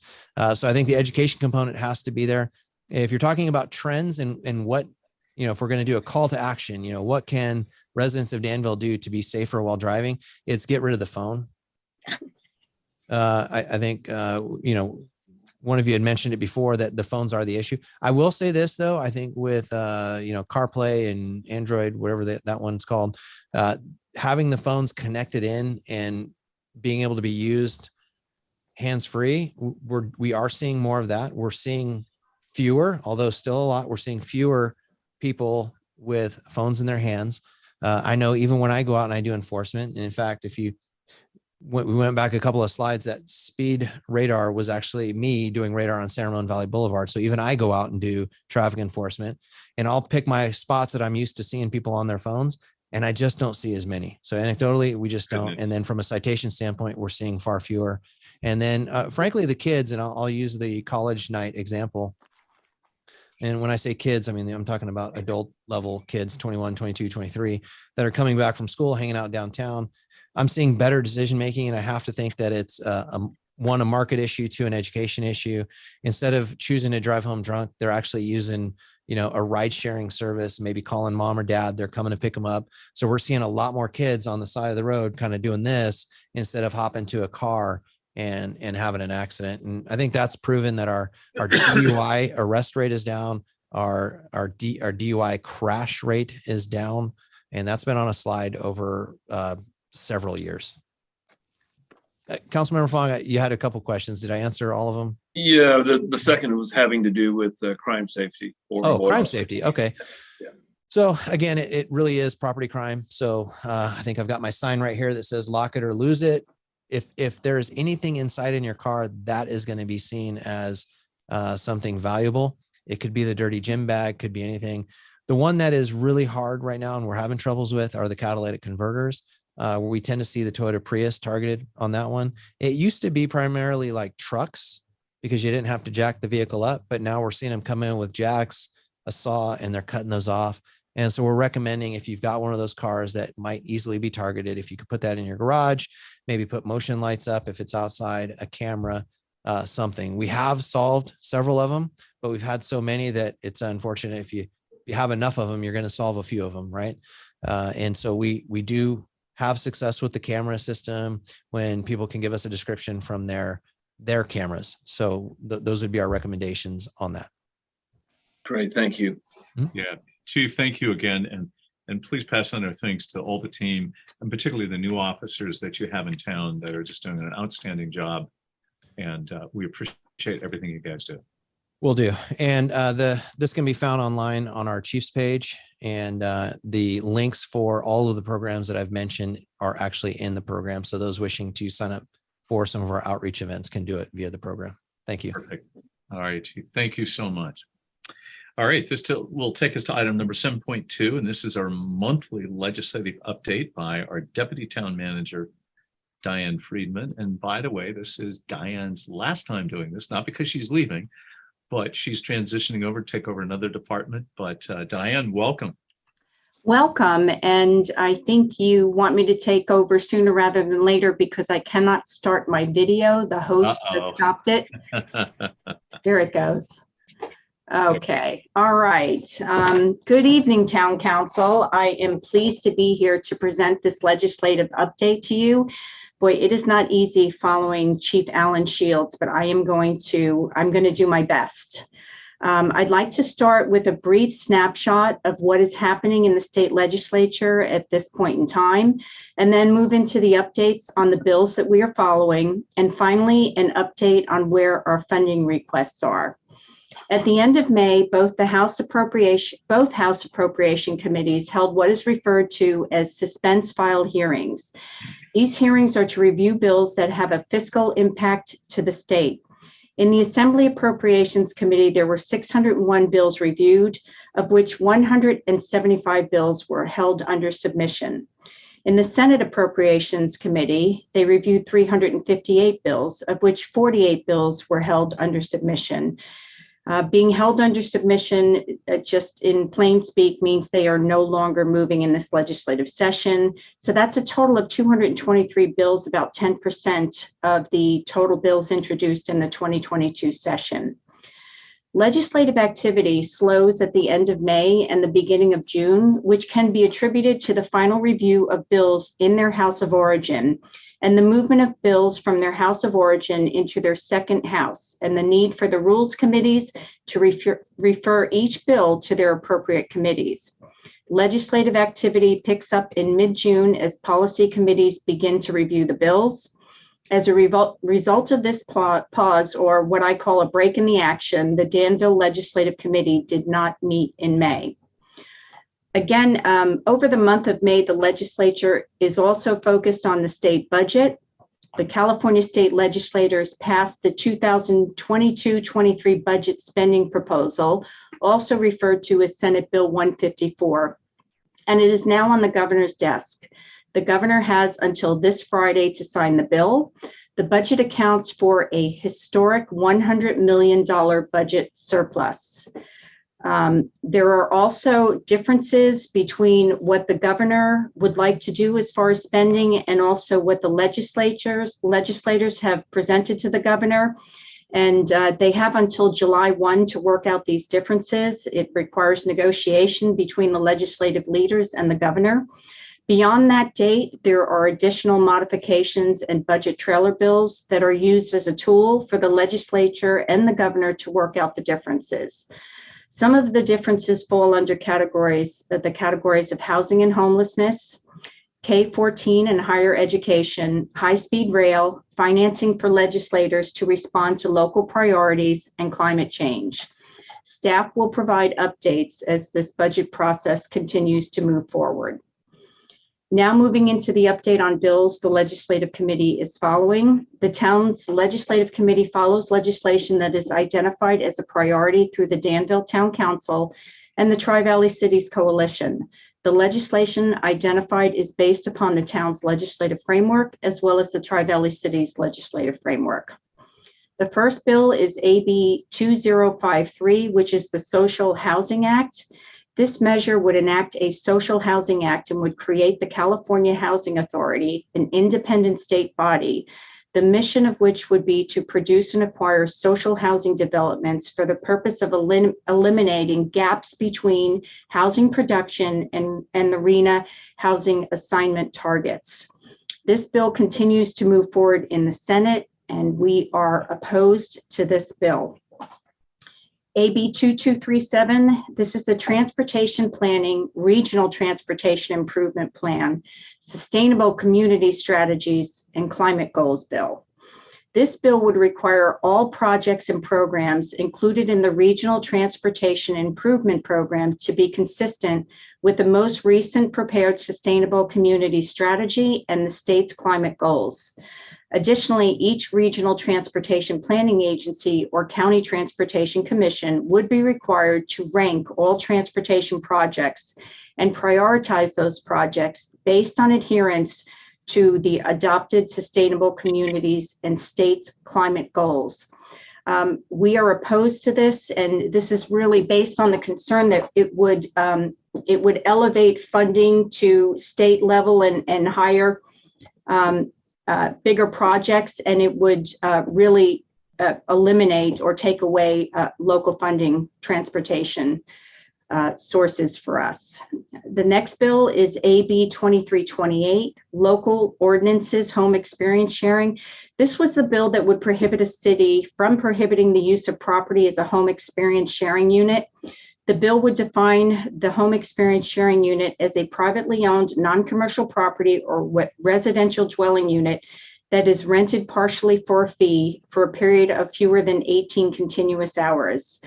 So I think the education component has to be there. If you're talking about trends and what, if we're going to do a call to action, what can residents of Danville do to be safer while driving? It's get rid of the phone. I think, one of you had mentioned it before, that the phones are the issue. I will say this though, I think with, CarPlay and Android, whatever that one's called, having the phones connected in and being able to be used hands-free, we are seeing more of that. We're seeing fewer, although still a lot, we're seeing fewer people with phones in their hands. I know even when I go out and I do enforcement, and in fact, we went back a couple of slides, that speed radar was actually me doing radar on San Ramon Valley Boulevard. So even I go out and do traffic enforcement, and I'll pick my spots that I'm used to seeing people on their phones, and I just don't see as many. So anecdotally, we just don't. And then from a citation standpoint, we're seeing far fewer. And then frankly, the kids, and I'll use the college night example. And when I say kids, I mean, I'm talking about adult level kids, 21, 22, 23, that are coming back from school, hanging out downtown. I'm seeing better decision-making, and I have to think that it's a market issue, to an education issue. Instead of choosing to drive home drunk, they're actually using, a ride sharing service, maybe calling mom or dad, they're coming to pick them up. So we're seeing a lot more kids on the side of the road kind of doing this instead of hopping to a car and having an accident. And I think that's proven that our DUI arrest rate is down, our DUI crash rate is down. And that's been on a slide over several years. Councilmember Fong, you had a couple questions. Did I answer all of them? Yeah, the second was having to do with crime safety. Crime safety. Okay. Yeah. So again, it really is property crime. So I think I've got my sign right here that says lock it or lose it. If there's anything inside in your car, that is going to be seen as something valuable. It could be the dirty gym bag, could be anything. The one that is really hard right now, and we're having troubles with, are the catalytic converters. Where we tend to see the Toyota Prius targeted on that one. It used to be primarily like trucks because you didn't have to jack the vehicle up, but now we're seeing them come in with jacks, a saw, and they're cutting those off. And so we're recommending, if you've got one of those cars that might easily be targeted, if you could put that in your garage, maybe put motion lights up if it's outside, a camera, something. We have solved several of them, but we've had so many that it's unfortunate. If you have enough of them, you're going to solve a few of them, right? And so we do have success with the camera system when people can give us a description from their cameras. So those would be our recommendations on that. Great, thank you. Yeah, Chief, thank you again. And please pass on our thanks to all the team, and particularly the new officers that you have in town that are just doing an outstanding job. And we appreciate everything you guys do. Will do. And this can be found online on our Chiefs page, and the links for all of the programs that I've mentioned are actually in the program. So those wishing to sign up for some of our outreach events can do it via the program. Thank you. Perfect. All right, Chief. Thank you so much. All right, this will take us to item number 7.2, and this is our monthly legislative update by our Deputy Town Manager, Diane Friedman. And by the way, this is Diane's last time doing this, not because she's leaving, but she's transitioning over to take over another department. But Diane, welcome. Welcome, and I think you want me to take over sooner rather than later because I cannot start my video. The host has stopped it. There it goes. Okay, all right. Good evening, Town Council. I am pleased to be here to present this legislative update to you. Boy, it is not easy following Chief Alan Shields, but I'm going to do my best. I'd like to start with a brief snapshot of what is happening in the state legislature at this point in time, and then move into the updates on the bills that we are following, and finally, an update on where our funding requests are. At the end of May, both House Appropriation Committees held what is referred to as suspense filed hearings. These hearings are to review bills that have a fiscal impact to the state. In the Assembly Appropriations Committee, there were 601 bills reviewed, of which 175 bills were held under submission. In the Senate Appropriations Committee, they reviewed 358 bills, of which 48 bills were held under submission. Being held under submission, just in plain speak, means they are no longer moving in this legislative session. So that's a total of 223 bills, about 10% of the total bills introduced in the 2022 session. Legislative activity slows at the end of May and the beginning of June, which can be attributed to the final review of bills in their House of Origin and the movement of bills from their House of Origin into their second House, and the need for the Rules Committees to refer each bill to their appropriate committees. Legislative activity picks up in mid-June as policy committees begin to review the bills. As a result of this pause, or what I call a break in the action, the Danville Legislative Committee did not meet in May. Again, over the month of May, the legislature is also focused on the state budget. The California state legislators passed the 2022-23 budget spending proposal, also referred to as Senate Bill 154, and it is now on the governor's desk. The governor has until this Friday to sign the bill. The budget accounts for a historic $100 million budget surplus. There are also differences between what the governor would like to do as far as spending and also what the legislators have presented to the governor. And they have until July 1 to work out these differences. It requires negotiation between the legislative leaders and the governor. Beyond that date, there are additional modifications and budget trailer bills that are used as a tool for the legislature and the governor to work out the differences. Some of the differences fall under the categories of housing and homelessness, K-14 and higher education, high-speed rail, financing for legislators to respond to local priorities, and climate change. Staff will provide updates as this budget process continues to move forward. Now moving into the update on bills the Legislative Committee is following. The town's Legislative Committee follows legislation that is identified as a priority through the Danville Town Council and the Tri-Valley Cities Coalition. The legislation identified is based upon the town's legislative framework as well as the Tri-Valley Cities legislative framework. The first bill is AB 2053, which is the Social Housing Act. This measure would enact a social housing act and would create the California Housing Authority, an independent state body, the mission of which would be to produce and acquire social housing developments for the purpose of eliminating gaps between housing production and the RHNA housing assignment targets. This bill continues to move forward in the Senate, and we are opposed to this bill. AB 2237, this is the Transportation Planning Regional Transportation Improvement Plan, Sustainable Community Strategies, and Climate Goals Bill. This bill would require all projects and programs included in the Regional Transportation Improvement Program to be consistent with the most recent prepared Sustainable Community Strategy and the state's climate goals. Additionally, each regional transportation planning agency or county transportation commission would be required to rank all transportation projects and prioritize those projects based on adherence to the adopted sustainable communities and state climate goals. We are opposed to this, and this is really based on the concern that it would elevate funding to state level and higher, bigger projects, and it would really eliminate or take away local funding transportation sources for us. The next bill is AB 2328, Local Ordinances Home Experience Sharing. This was the bill that would prohibit a city from prohibiting the use of property as a home experience sharing unit. The bill would define the home experience sharing unit as a privately owned non-commercial property or residential dwelling unit that is rented partially for a fee for a period of fewer than 18 continuous hours.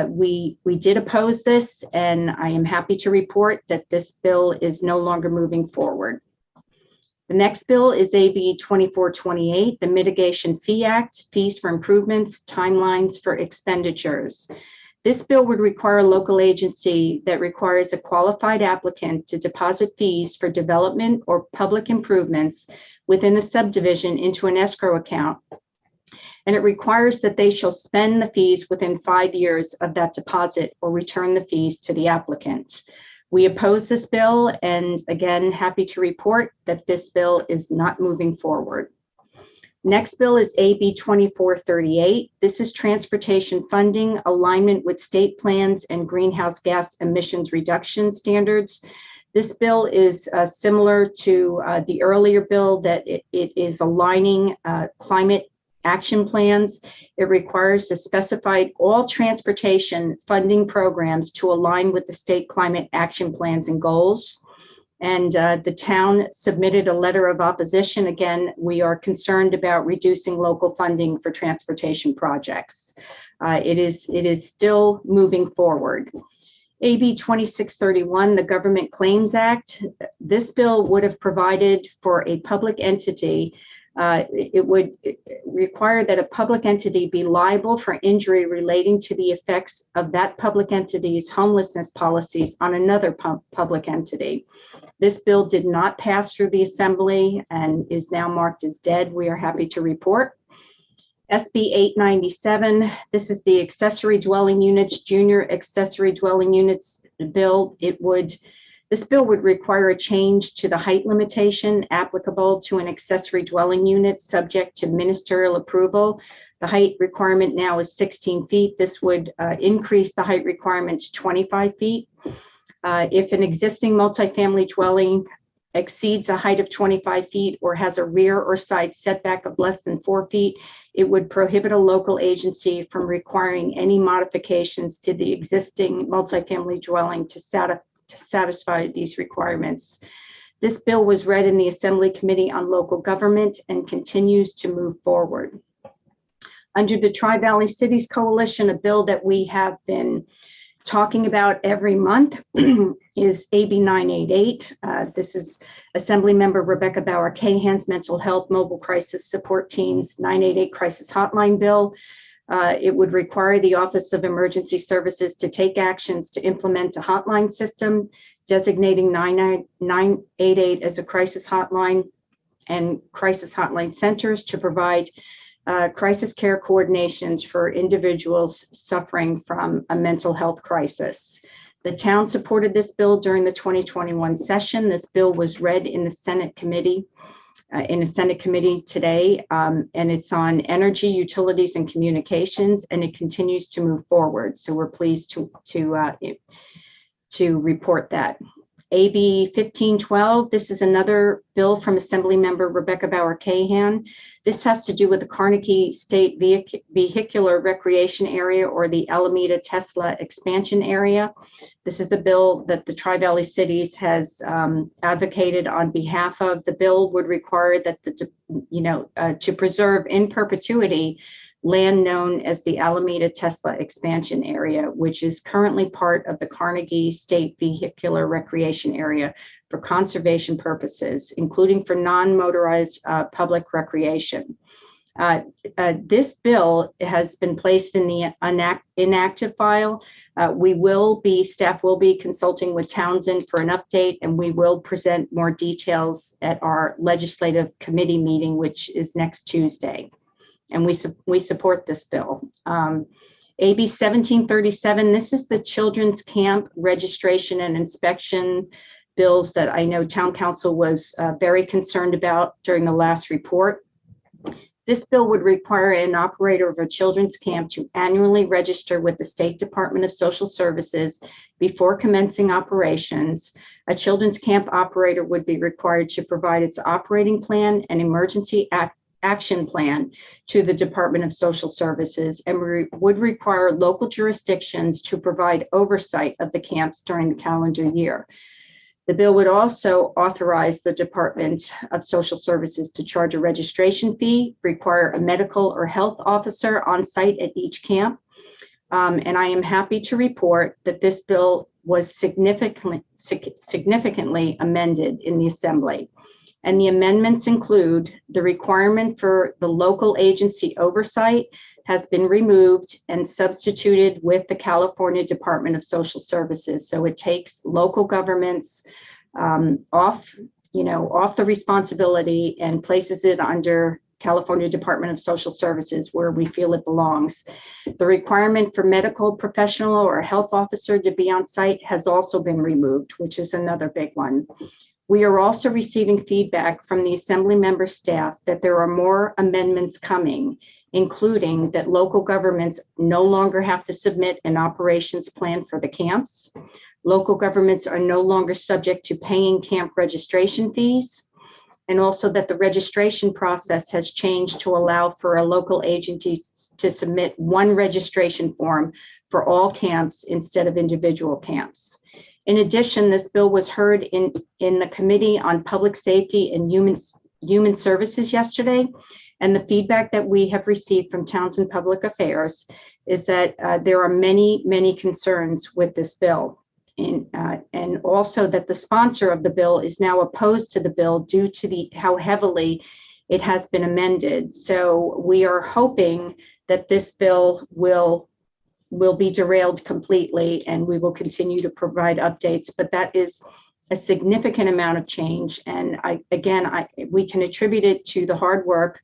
We did oppose this, and I am happy to report that this bill is no longer moving forward. The next bill is AB 2428, the Mitigation Fee Act, Fees for Improvements, Timelines for Expenditures. This bill would require a local agency that requires a qualified applicant to deposit fees for development or public improvements within a subdivision into an escrow account. And it requires that they shall spend the fees within 5 years of that deposit or return the fees to the applicant. We oppose this bill, and again, happy to report that this bill is not moving forward. Next bill is AB 2438. This is transportation funding, alignment with state plans and greenhouse gas emissions reduction standards. This bill is similar to the earlier bill that it is aligning climate action plans. It requires to specify all transportation funding programs to align with the state climate action plans and goals. And the town submitted a letter of opposition. Again, we are concerned about reducing local funding for transportation projects. It is still moving forward. AB 2631, the Government Claims Act. This bill would have provided for a public entity. It would require that a public entity be liable for injury relating to the effects of that public entity's homelessness policies on another public entity. This bill did not pass through the Assembly and is now marked as dead. We are happy to report. SB 897, this is the Accessory Dwelling Units, Junior Accessory Dwelling Units bill. This bill would require a change to the height limitation applicable to an accessory dwelling unit subject to ministerial approval. The height requirement now is 16 feet. This would increase the height requirement to 25 feet. If an existing multifamily dwelling exceeds a height of 25 feet or has a rear or side setback of less than 4 feet, it would prohibit a local agency from requiring any modifications to the existing multifamily dwelling to satisfy these requirements. This bill was read in the Assembly Committee on Local Government and continues to move forward. Under the Tri-Valley Cities Coalition, a bill that we have been talking about every month is AB 988. This is Assemblymember Rebecca Bauer-Cahan's Mental Health Mobile Crisis Support Team's 988 Crisis Hotline Bill. It would require the Office of Emergency Services to take actions to implement a hotline system, designating 988 as a crisis hotline and crisis hotline centers to provide crisis care coordinations for individuals suffering from a mental health crisis. The town supported this bill during the 2021 session. This bill was read in the Senate committee. Today, and it's on energy, utilities, and communications, and it continues to move forward. So we're pleased to report that. AB 1512, this is another bill from Assemblymember Rebecca Bauer-Cahan. This has to do with the Carnegie State Vehicular Recreation Area, or the Alameda Tesla expansion area. This is the bill that the Tri-Valley Cities has advocated on behalf of. The bill would require that to preserve in perpetuity land known as the Alameda Tesla expansion area, which is currently part of the Carnegie State Vehicular Recreation Area for conservation purposes, including for non-motorized public recreation. This bill has been placed in the inactive file. Staff will be consulting with Townsend for an update, and we will present more details at our legislative committee meeting, which is next Tuesday. and we support this bill. AB 1737, this is the children's camp registration and inspection bills that I know town council was very concerned about during the last report. This bill would require an operator of a children's camp to annually register with the State Department of Social Services before commencing operations. A children's camp operator would be required to provide its operating plan and emergency action plan to the Department of Social Services, and would require local jurisdictions to provide oversight of the camps during the calendar year. The bill would also authorize the Department of Social Services to charge a registration fee, require a medical or health officer on site at each camp. And I am happy to report that this bill was significantly amended in the Assembly. And the amendments include the requirement for the local agency oversight has been removed and substituted with the California Department of Social Services. So it takes local governments off the responsibility and places it under California Department of Social Services, where we feel it belongs. The requirement for medical professional or health officer to be on site has also been removed, which is another big one. We are also receiving feedback from the Assembly member staff that there are more amendments coming, including that local governments no longer have to submit an operations plan for the camps. Local governments are no longer subject to paying camp registration fees, and also that the registration process has changed to allow for a local agency to submit one registration form for all camps instead of individual camps. In addition, this bill was heard in the Committee on Public Safety and Human Services yesterday, and the feedback that we have received from Townsend Public Affairs is that there are many concerns with this bill. And also that the sponsor of the bill is now opposed to the bill due to how heavily it has been amended. So we are hoping that this bill will be derailed completely, and we will continue to provide updates, but that is a significant amount of change. And we can attribute it to the hard work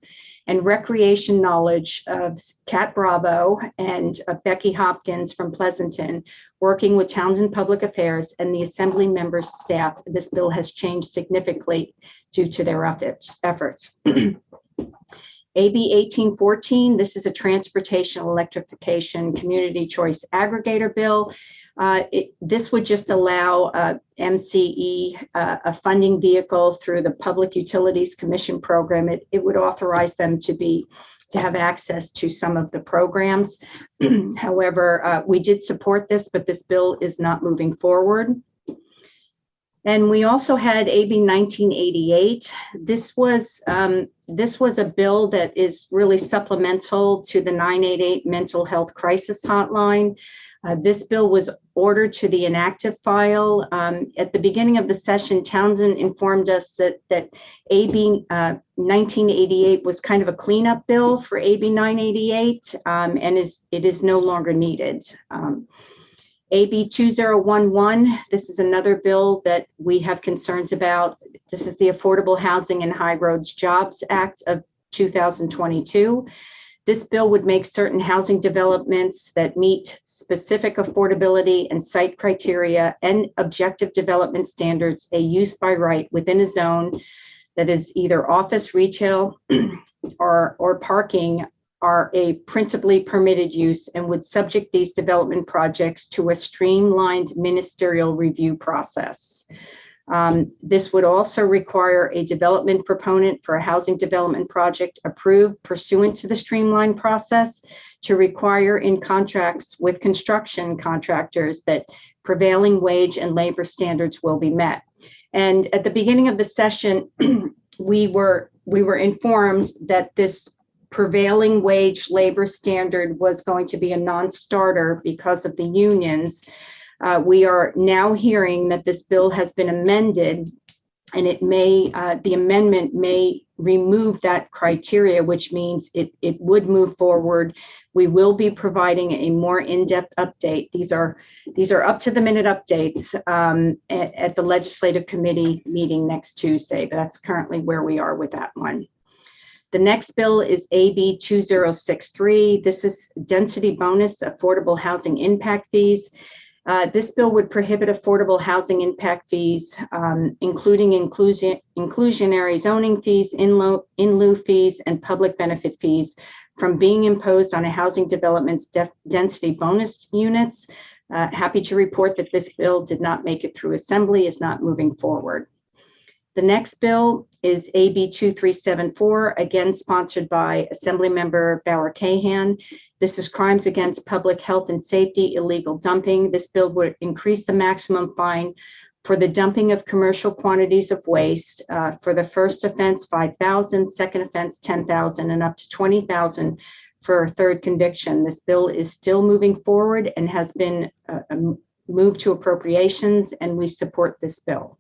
and recreation knowledge of Kat Bravo and Becky Hopkins from Pleasanton, working with Townsend Public Affairs and the Assembly members' staff. This bill has changed significantly due to their efforts. AB 1814, this is a transportation electrification community choice aggregator bill. This would just allow MCE a funding vehicle through the Public Utilities Commission program. It would authorize them to have access to some of the programs. However, we did support this, but this bill is not moving forward. And we also had AB 1988. This was a bill that is really supplemental to the 988 mental health crisis hotline. This bill was ordered to the inactive file. At the beginning of the session, Townsend informed us that AB 1988 was kind of a cleanup bill for AB 988, and it is no longer needed. AB 2011, this is another bill that we have concerns about. This is the Affordable Housing and High Roads Jobs Act of 2022. This bill would make certain housing developments that meet specific affordability and site criteria and objective development standards a use by right within a zone that is either office, retail, or parking are a principally permitted use, and would subject these development projects to a streamlined ministerial review process. This would also require a development proponent for a housing development project approved pursuant to the streamlined process to require in contracts with construction contractors that prevailing wage and labor standards will be met. And at the beginning of the session, we were informed that this prevailing wage labor standard was going to be a non-starter because of the unions. We are now hearing that this bill has been amended, and the amendment may remove that criteria, which means it would move forward. We will be providing a more in-depth update. These are up-to-the-minute updates at the Legislative Committee meeting next Tuesday, but that's currently where we are with that one. The next bill is AB 2063. This is density bonus affordable housing impact fees. This bill would prohibit affordable housing impact fees, including inclusionary zoning fees, in lieu fees, and public benefit fees from being imposed on a housing development's density bonus units. Happy to report that this bill did not make it through Assembly, is not moving forward. The next bill is AB 2374, again sponsored by Assemblymember Bauer-Cahan. This is crimes against public health and safety, illegal dumping. This bill would increase the maximum fine for the dumping of commercial quantities of waste. For the first offense, $5,000, second offense, $10,000, and up to $20,000 for a third conviction. This bill is still moving forward and has been moved to appropriations, and we support this bill.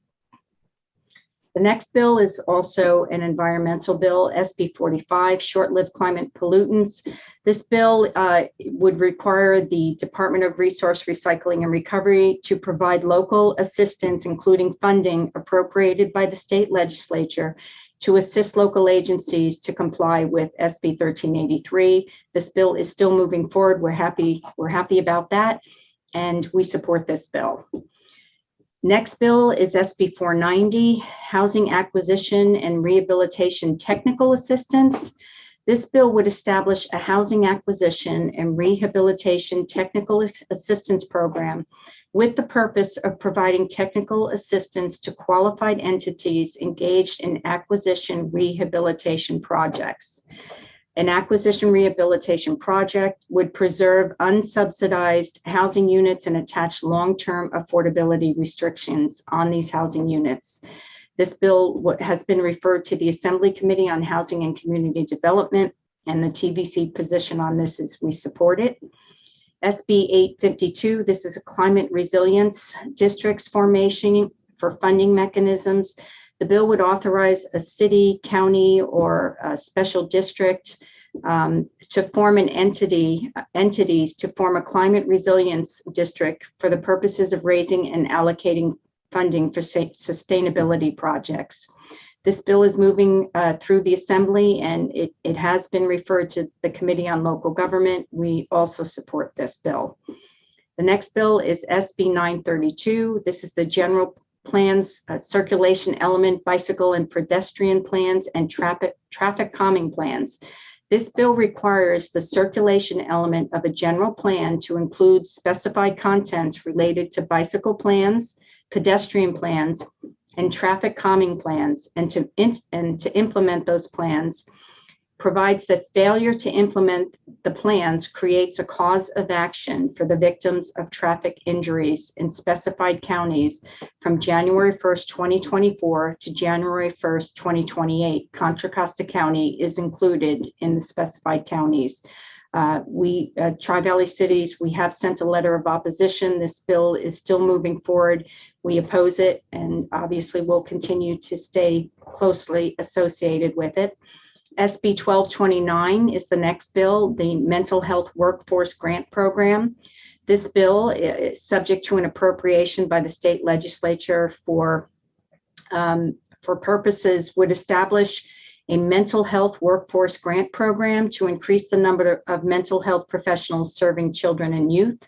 The next bill is also an environmental bill, SB 45, short-lived climate pollutants. This bill would require the Department of Resource Recycling and Recovery to provide local assistance, including funding appropriated by the state legislature to assist local agencies to comply with SB 1383. This bill is still moving forward. We're happy about that, and we support this bill. Next bill is SB 490, Housing Acquisition and Rehabilitation Technical Assistance. This bill would establish a housing acquisition and rehabilitation technical assistance program with the purpose of providing technical assistance to qualified entities engaged in acquisition rehabilitation projects. An acquisition rehabilitation project would preserve unsubsidized housing units and attach long-term affordability restrictions on these housing units. This bill has been referred to the Assembly Committee on Housing and Community Development, and the TVC position on this is we support it. SB 852, this is a climate resilience districts formation for funding mechanisms. The bill would authorize a city, county, or a special district to form entities to form a climate resilience district for the purposes of raising and allocating funding for sustainability projects. This bill is moving through the Assembly, and it has been referred to the Committee on Local Government. We also support this bill. The next bill is SB 932. This is the general plans, circulation element, bicycle and pedestrian plans, and traffic calming plans. This bill requires the circulation element of a general plan to include specified contents related to bicycle plans, pedestrian plans, and traffic calming plans, and to implement those plans. Provides that failure to implement the plans creates a cause of action for the victims of traffic injuries in specified counties from January 1st, 2024 to January 1st, 2028. Contra Costa County is included in the specified counties. Tri-Valley cities, we have sent a letter of opposition. This bill is still moving forward. We oppose it, and obviously we'll continue to stay closely associated with it. SB 1229 is the next bill, the Mental Health Workforce Grant Program. This bill is subject to an appropriation by the state legislature for purposes would establish a mental health workforce grant program to increase the number of mental health professionals serving children and youth.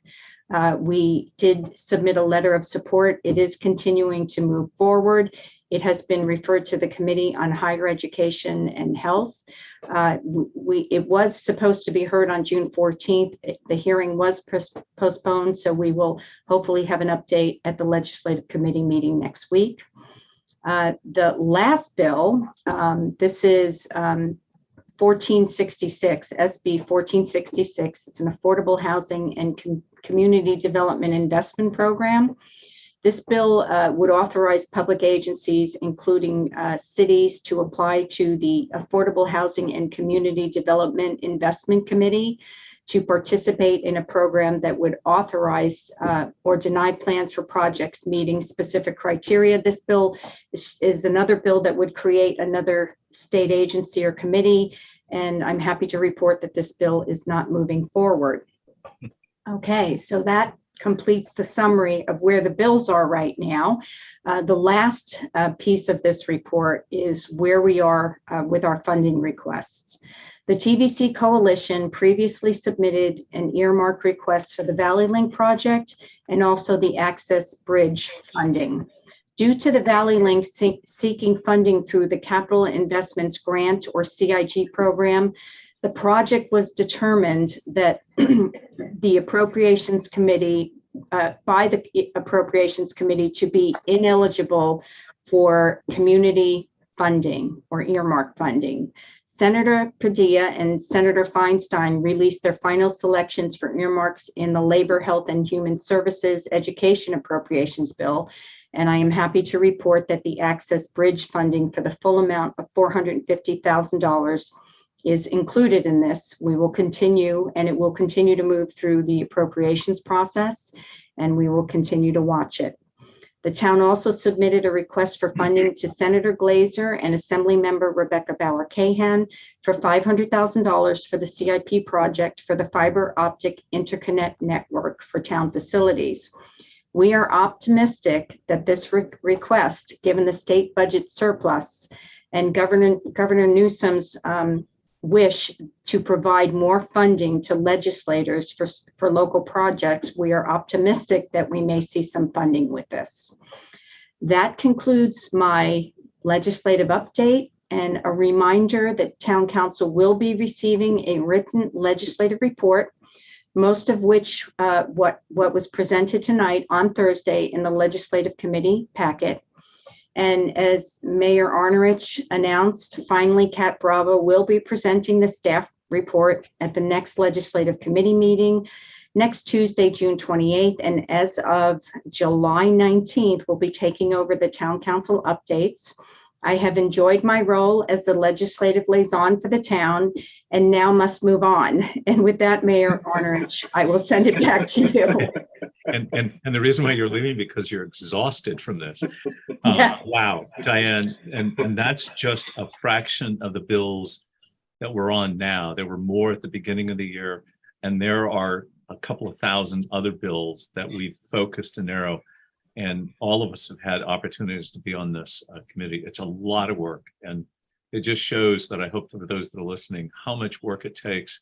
We did submit a letter of support. It is continuing to move forward. It has been referred to the Committee on Higher Education and Health. It was supposed to be heard on June 14th. The hearing was postponed, so we will hopefully have an update at the Legislative Committee meeting next week. The last bill, this is 1466, SB 1466. It's an affordable housing and community development investment program. This bill would authorize public agencies, including cities, to apply to the Affordable Housing and Community Development Investment Committee to participate in a program that would authorize or deny plans for projects meeting specific criteria. This bill is another bill that would create another state agency or committee, and I'm happy to report that this bill is not moving forward. Okay, so that completes the summary of where the bills are right now. The last piece of this report is where we are with our funding requests. The TVC Coalition previously submitted an earmark request for the Valley Link project and also the Access Bridge funding. Due to the Valley Link seeking funding through the Capital Investments Grant or CIG program, the project was determined that the Appropriations Committee, by the Appropriations Committee, to be ineligible for community funding or earmark funding. Senator Padilla and Senator Feinstein released their final selections for earmarks in the Labor, Health, and Human Services Education Appropriations Bill. And I am happy to report that the Access Bridge funding for the full amount of $450,000 is included in this. We will continue, and it will continue to move through the appropriations process, and we will continue to watch it. The town also submitted a request for funding to Senator Glazer and Assemblymember Rebecca Bauer-Cahan for $500,000 for the CIP project for the fiber optic interconnect network for town facilities. We are optimistic that this request, given the state budget surplus and Governor Newsom's wish to provide more funding to legislators for local projects, we are optimistic that we may see some funding with this. That concludes my legislative update, and a reminder that Town Council will be receiving a written legislative report, most of which what was presented tonight on Thursday in the Legislative Committee packet. And as Mayor Arnerich announced, finally, Kat Bravo will be presenting the staff report at the next Legislative Committee meeting next Tuesday, June 28th. And as of July 19th, we'll be taking over the Town Council updates. I have enjoyed my role as the legislative liaison for the town and now must move on. And with that, Mayor Arnerich, I will send it back to you. And the reason why you're leaving, because you're exhausted from this. Yeah. Wow, Diane, and that's just a fraction of the bills that we're on now. There were more at the beginning of the year, and there are a couple of thousand other bills that we've focused and narrow. And all of us have had opportunities to be on this committee. It's a lot of work, and it just shows that I hope for those that are listening, how much work it takes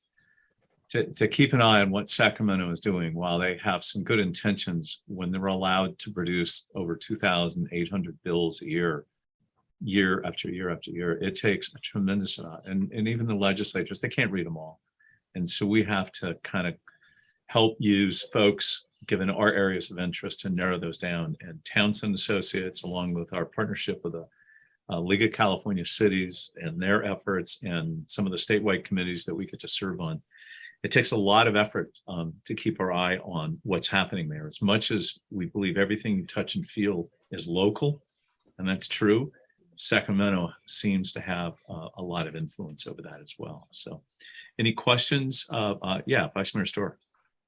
to keep an eye on what Sacramento is doing while they have some good intentions when they're allowed to produce over 2,800 bills a year, year after year after year. It takes a tremendous amount, and even the legislatures, they can't read them all. And so we have to kind of help use folks, given our areas of interest, to narrow those down. And Townsend Associates, along with our partnership with the League of California Cities and their efforts and some of the statewide committees that we get to serve on, it takes a lot of effort to keep our eye on what's happening there. As much as we believe everything you touch and feel is local, and that's true, Sacramento seems to have a lot of influence over that as well. So any questions? Yeah, Vice Mayor Storr.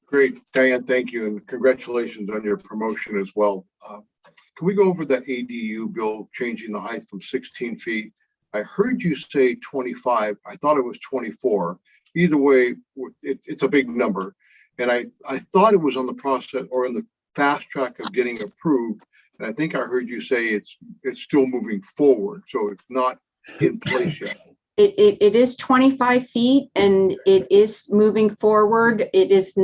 Great, Diane, thank you, and congratulations on your promotion as well. Can we go over that ADU bill changing the height from 16 feet? I heard you say 25. I thought it was 24. Either way, it's a big number. And I thought it was on the process or in the fast track of getting approved. And I think I heard you say it's still moving forward. So it's not in place yet. It is 25 feet and it is moving forward. It has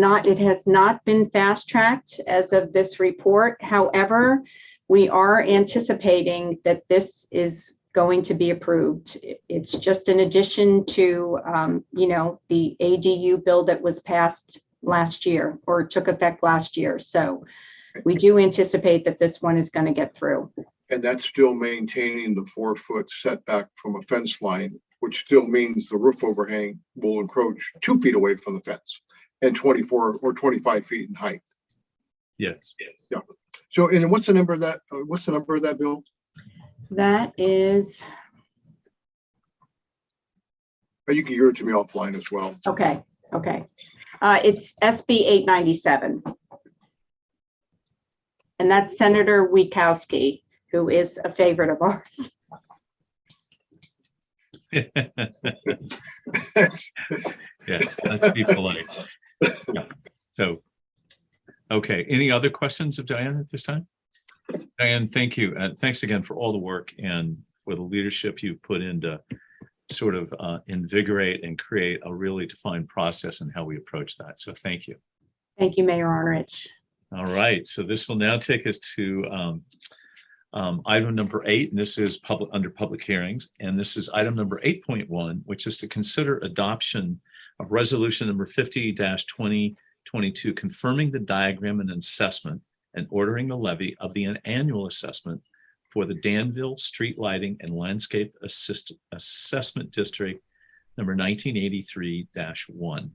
not been fast tracked as of this report. However, we are anticipating that this is going to be approved. It's just in addition to, the ADU bill that was passed last year or took effect last year. So we do anticipate that this one is going to get through. And that's still maintaining the 4-foot setback from a fence line, which still means the roof overhang will encroach 2 feet away from the fence and 24 or 25 feet in height. Yes. Yeah. So, and what's the number of that? What's the number of that bill? That is. You can give it to me offline as well. Okay. It's SB 897. And that's Senator Wiekowski, who is a favorite of ours. Yeah, let's be polite. Yeah. So, Okay, any other questions of Diane at this time? Diane, thank you. And thanks again for all the work and for the leadership you've put into sort of invigorate and create a really defined process in how we approach that. So thank you. Thank you, Mayor Arnerich. All right, so this will now take us to item number 8, and this is under public hearings. And this is item number 8.1, which is to consider adoption of resolution number 50-2022, confirming the diagram and assessment and ordering the levy of the annual assessment for the Danville Street Lighting and Landscape Assessment District number 1983-1.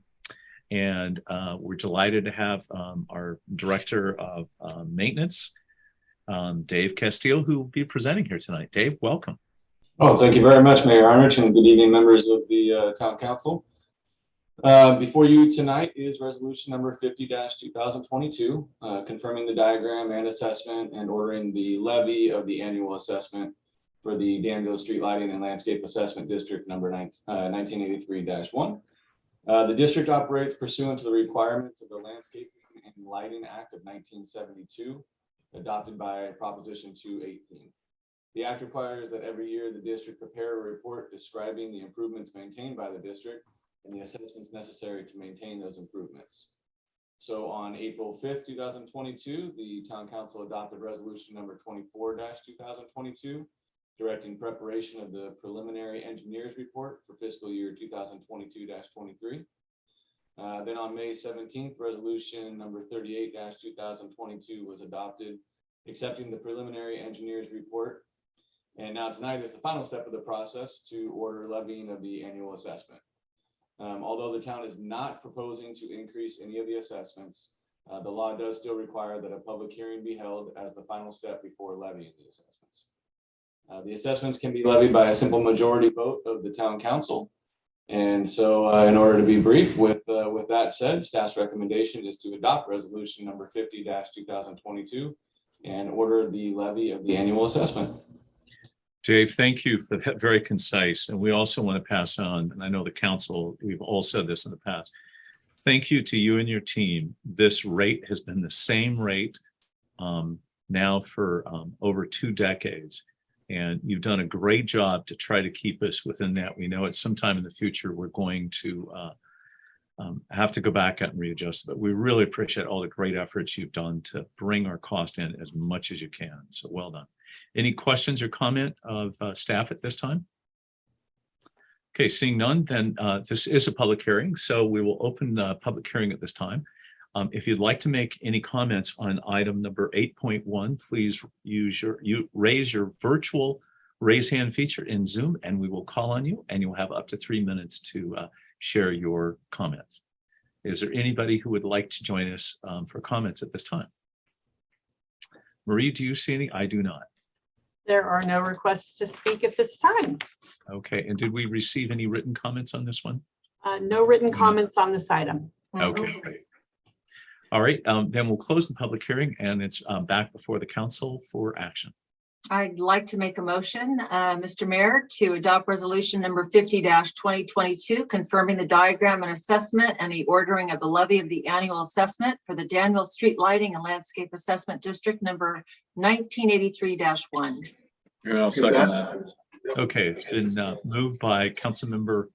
And we're delighted to have our Director of Maintenance, Dave Castile, who will be presenting here tonight. Dave, welcome. Oh, thank you very much, Mayor Arnerich, and good evening, members of the Town Council. Before you tonight is resolution number 50-2022, confirming the diagram and assessment and ordering the levy of the annual assessment for the Danville Street Lighting and Landscape Assessment District number 1983-1. The district operates pursuant to the requirements of the Landscaping and Lighting Act of 1972, adopted by Proposition 218. The act requires that every year the district prepare a report describing the improvements maintained by the district and the assessments necessary to maintain those improvements. So on April 5th, 2022, the Town Council adopted resolution number 24-2022, directing preparation of the preliminary engineer's report for fiscal year 2022-23. Then on May 17th, resolution number 38-2022 was adopted, accepting the preliminary engineer's report. And now tonight is the final step of the process to order levying of the annual assessment. Although the town is not proposing to increase any of the assessments, the law does still require that a public hearing be held as the final step before levying the assessments. The assessments can be levied by a simple majority vote of the Town Council. And so in order to be brief, with that said, staff's recommendation is to adopt resolution number 50-2022 and order the levy of the annual assessment. Dave, thank you for that, very concise. And we also want to pass on, and I know the council, we've all said this in the past, thank you to you and your team. This rate has been the same rate now for over 2 decades. And you've done a great job to try to keep us within that. We know at some time in the future, we're going to have to go back out and readjust, but we really appreciate all the great efforts you've done to bring our cost in as much as you can. So well done. Any questions or comment of staff at this time? Okay, seeing none, then this is a public hearing. So we will open the public hearing at this time. If you'd like to make any comments on item number 8.1, please raise your virtual raise hand feature in Zoom, and we will call on you, and you'll have up to 3 minutes to share your comments. Is there anybody who would like to join us for comments at this time? Marie, do you see any? I do not. There are no requests to speak at this time. Okay, and did we receive any written comments on this one? No written comments on this item. Okay, great. All right, then we'll close the public hearing, and it's back before the council for action. I'd like to make a motion, Mr. Mayor, to adopt resolution number 50-2022, confirming the diagram and assessment and the ordering of the levy of the annual assessment for the Danville Street Lighting and Landscape Assessment District number 1983-1. I'll second that. Okay, it's been moved by Councilmember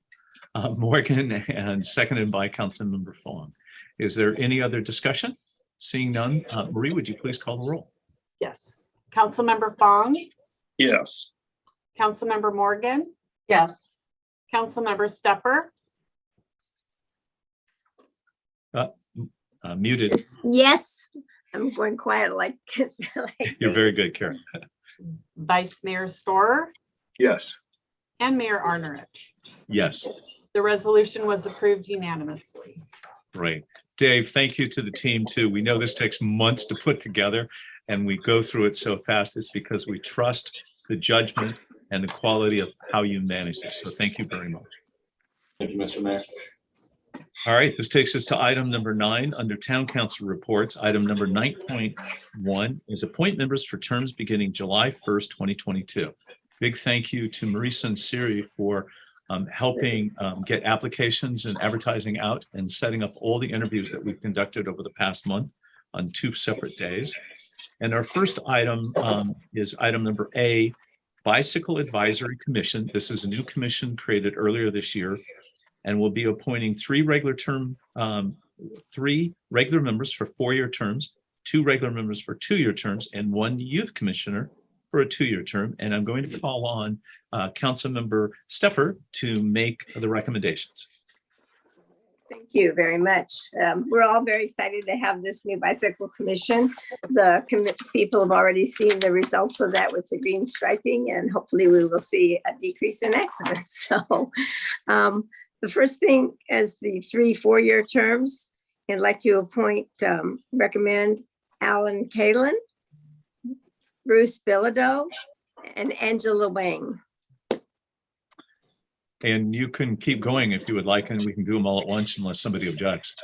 Morgan and seconded by Councilmember Fong. Is there any other discussion? Seeing none, Marie, would you please call the roll? Yes. Councilmember Fong, Yes. Councilmember Morgan, Yes. Councilmember Stepper, Muted. Yes, I'm going quiet like, You're very good, Karen. Vice Mayor Storer, Yes. and Mayor Arnerich. Yes, The resolution was approved unanimously. right. Dave, thank you to the team too. We know this takes months to put together, and we go through it so fast. It's because we trust the judgment and the quality of how you manage this. So thank you very much. Thank you, Mr. Mayor. All right, this takes us to item number 9 under Town Council reports. Item number 9.1 is appoint members for terms beginning July 1st, 2022. Big thank you to Marie Sansiri for helping get applications and advertising out and setting up all the interviews that we've conducted over the past month. on 2 separate days. And our first item is item number A, Bicycle Advisory Commission. This is a new commission created earlier this year, and we'll be appointing 3 regular members for 4-year terms, 2 regular members for 2-year terms, and 1 youth commissioner for a 2-year term. And I'm going to call on Councilmember Stepper to make the recommendations. Thank you very much. We're all very excited to have this new bicycle commission. The people have already seen the results of that with the green striping, and hopefully we will see a decrease in accidents. So the first thing is the 3 4-year terms. I'd like to recommend Alan Kalin, Bruce Bilodeau, and Angela Wang. And you can keep going if you would like, and we can do them all at once unless somebody objects.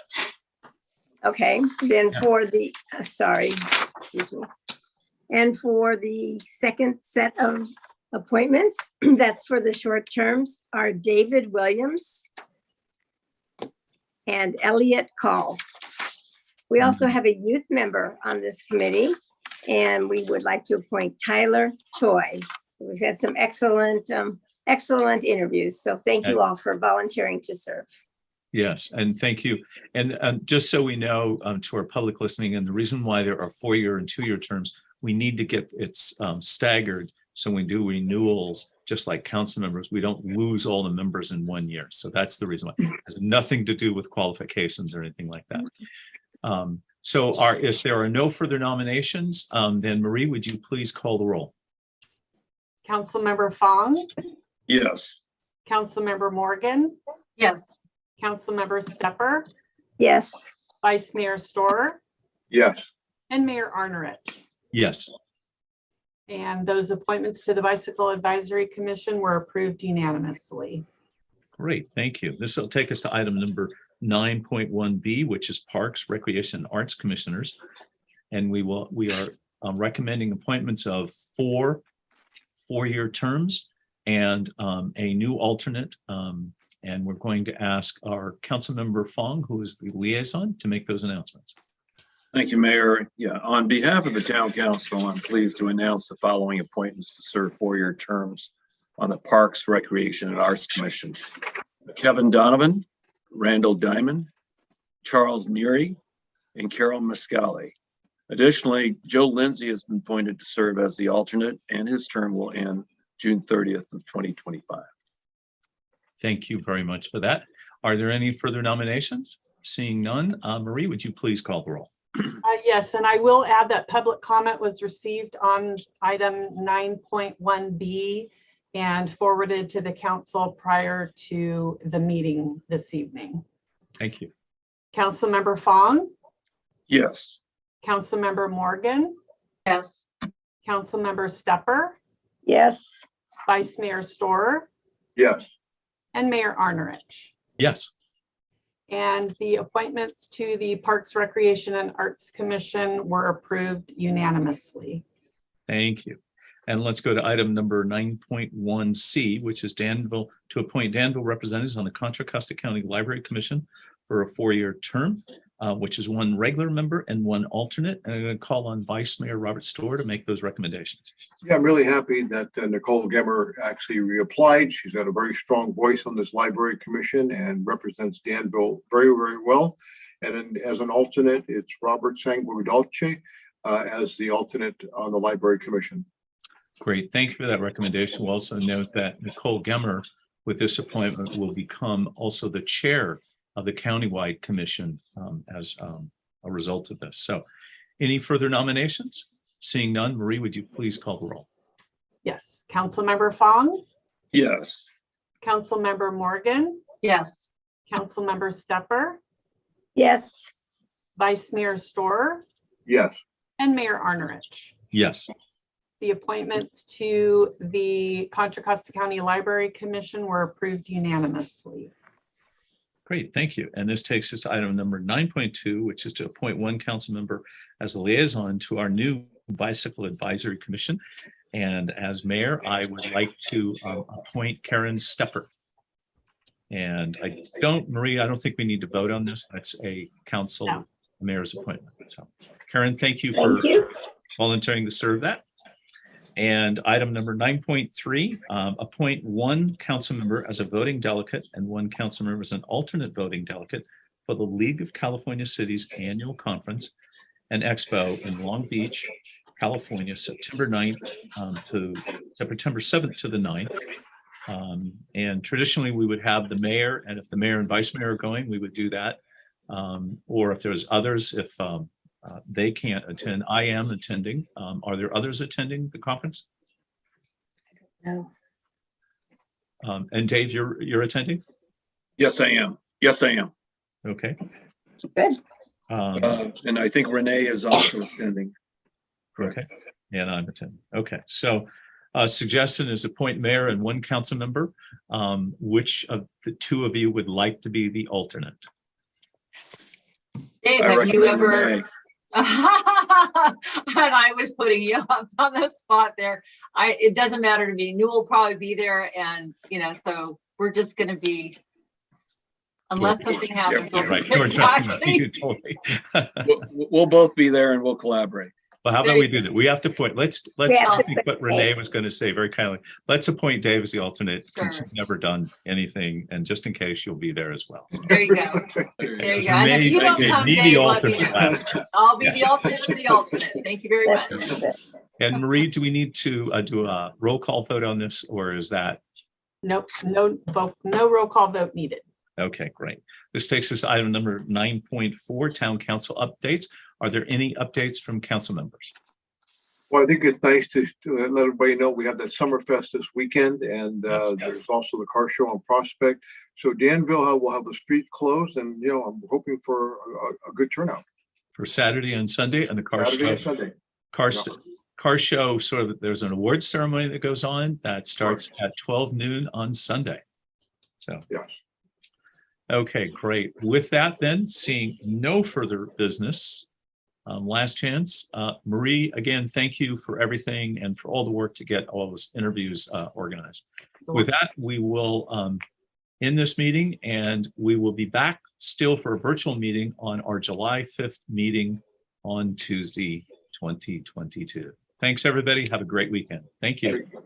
Okay, then for the, excuse me. And for the second set of appointments, that's for the short terms, are David Williams and Elliot Call. We also have a youth member on this committee, and we would like to appoint Tyler Choi. We've had some excellent interviews, so thank you all for volunteering to serve. Yes, and thank you. And just so we know, to our public listening, and the reason why there are 4-year and 2-year terms, we need to get it staggered. So when we do renewals, just like council members, we don't lose all the members in 1 year. So that's the reason why. It has nothing to do with qualifications or anything like that. So if there are no further nominations, then Marie, would you please call the roll? Councilmember Fong, Yes. Councilmember Morgan, Yes. Councilmember Stepper, Yes. Vice Mayor Storer, Yes. and Mayor Arnerich. Yes. And those appointments to the Bicycle Advisory Commission were approved unanimously. Great, thank you. This will take us to item number 9.1B, which is Parks, Recreation, and Arts Commissioners. And we are recommending appointments of 4 4-year terms and a new alternate. And we're going to ask our Councilmember Fong, who is the liaison, to make those announcements. Thank you, Mayor. Yeah, on behalf of the Town Council, I'm pleased to announce the following appointments to serve 4-year terms on the Parks, Recreation, and Arts Commission. Kevin Donovan, Randall Diamond, Charles Neary, and Carol Mascali. Additionally, Joe Lindsay has been appointed to serve as the alternate, and his term will end June 30th of 2025. Thank you very much for that. Are there any further nominations? Seeing none, Marie, would you please call the roll? Yes, and I will add that public comment was received on item 9.1B and forwarded to the council prior to the meeting this evening. Thank you. Councilmember Fong, Yes. Councilmember Morgan, Yes. Councilmember Stepper, Yes. Vice Mayor Storer, Yes. and Mayor Arnerich. Yes. And the appointments to the Parks, Recreation, and Arts Commission were approved unanimously. Thank you. And let's go to item number 9.1C, which is Danville, to appoint Danville representatives on the Contra Costa County Library Commission for a 4-year term, which is 1 regular member and 1 alternate. And I'm going to call on Vice Mayor Robert Storer to make those recommendations. Yeah, I'm really happy that Nicole Gemmer actually reapplied. She's got a very strong voice on this library commission and represents Danville very, very well. And then as an alternate, it's Robert Sanguidolce as the alternate on the library commission. Great. Thank you for that recommendation. We'll also note that Nicole Gemmer, with this appointment, will become also the chair of the countywide commission as a result of this. So any further nominations? Seeing none, Marie, would you please call the roll? Yes, Councilmember Fong, Yes. Councilmember Morgan, Yes. Councilmember Stepper, Yes. Vice Mayor Storer, Yes. and Mayor Arnerich. Yes. The appointments to the Contra Costa County Library Commission were approved unanimously. Great, thank you. And this takes us to item number 9.2, which is to appoint 1 council member as a liaison to our new Bicycle Advisory Commission. And as mayor, I would like to appoint Karen Stepper. And Marie, I don't think we need to vote on this. That's a council mayor's appointment. So Karen, thank you for Thank you. volunteering to serve that. And item number 9.3, appoint one council member as a voting delegate and one council member as an alternate voting delegate for the League of California Cities Annual Conference and Expo in Long Beach, California, September 9th to September 7th to the 9th. And traditionally we would have the mayor, and if the mayor and vice mayor are going, we would do that. Or if there's others, if they can't attend, I am attending. Are there others attending the conference? No. And Dave, you're attending? Yes, I am. Yes, I am. Okay. Good. And I think Renee is also attending. Okay. And I'm attending. Okay. So suggestion is appoint mayor and one council member. Which of the two of you would like to be the alternate? Dave, I have you recommend ever? Renee. And I was putting you up on the spot there. It doesn't matter to me. Newell will probably be there, and so we're just going to be, unless something happens. Yeah, we'll Right. be George, that's exactly. you totally. We'll both be there and we'll collaborate. Well, how about we do that? We have to appoint, let's, Yeah. I think what Renee was going to say very kindly, let's appoint Dave as the alternate since Sure. he's never done anything. And just in case you'll be there as well. So, There you go. There you go. And if you don't come, Dave, let me know. I'll be the alternate to the alternate. Thank you very much. And Marie, do we need to do a roll call vote on this, or is that? Nope, no vote, no roll call vote needed. Okay, great. This takes us to item number 9.4, town council updates. Are there any updates from council members? Well, I think it's nice to let everybody know we have that Summerfest this weekend, and Yes. there's also the car show on Prospect. So Danville will have the street closed, and I'm hoping for a good turnout. For Saturday and Sunday and the car Saturday show? and Sunday. Car show, sort of, there's an awards ceremony that goes on that starts at 12 noon on Sunday. So, Yes. okay, great. With that then, seeing no further business, last chance. Marie, again, thank you for everything and for all the work to get all those interviews organized. With that, we will end this meeting, and we will be back still for a virtual meeting on our July 5th meeting on Tuesday, 2022. Thanks, everybody. Have a great weekend. Thank you.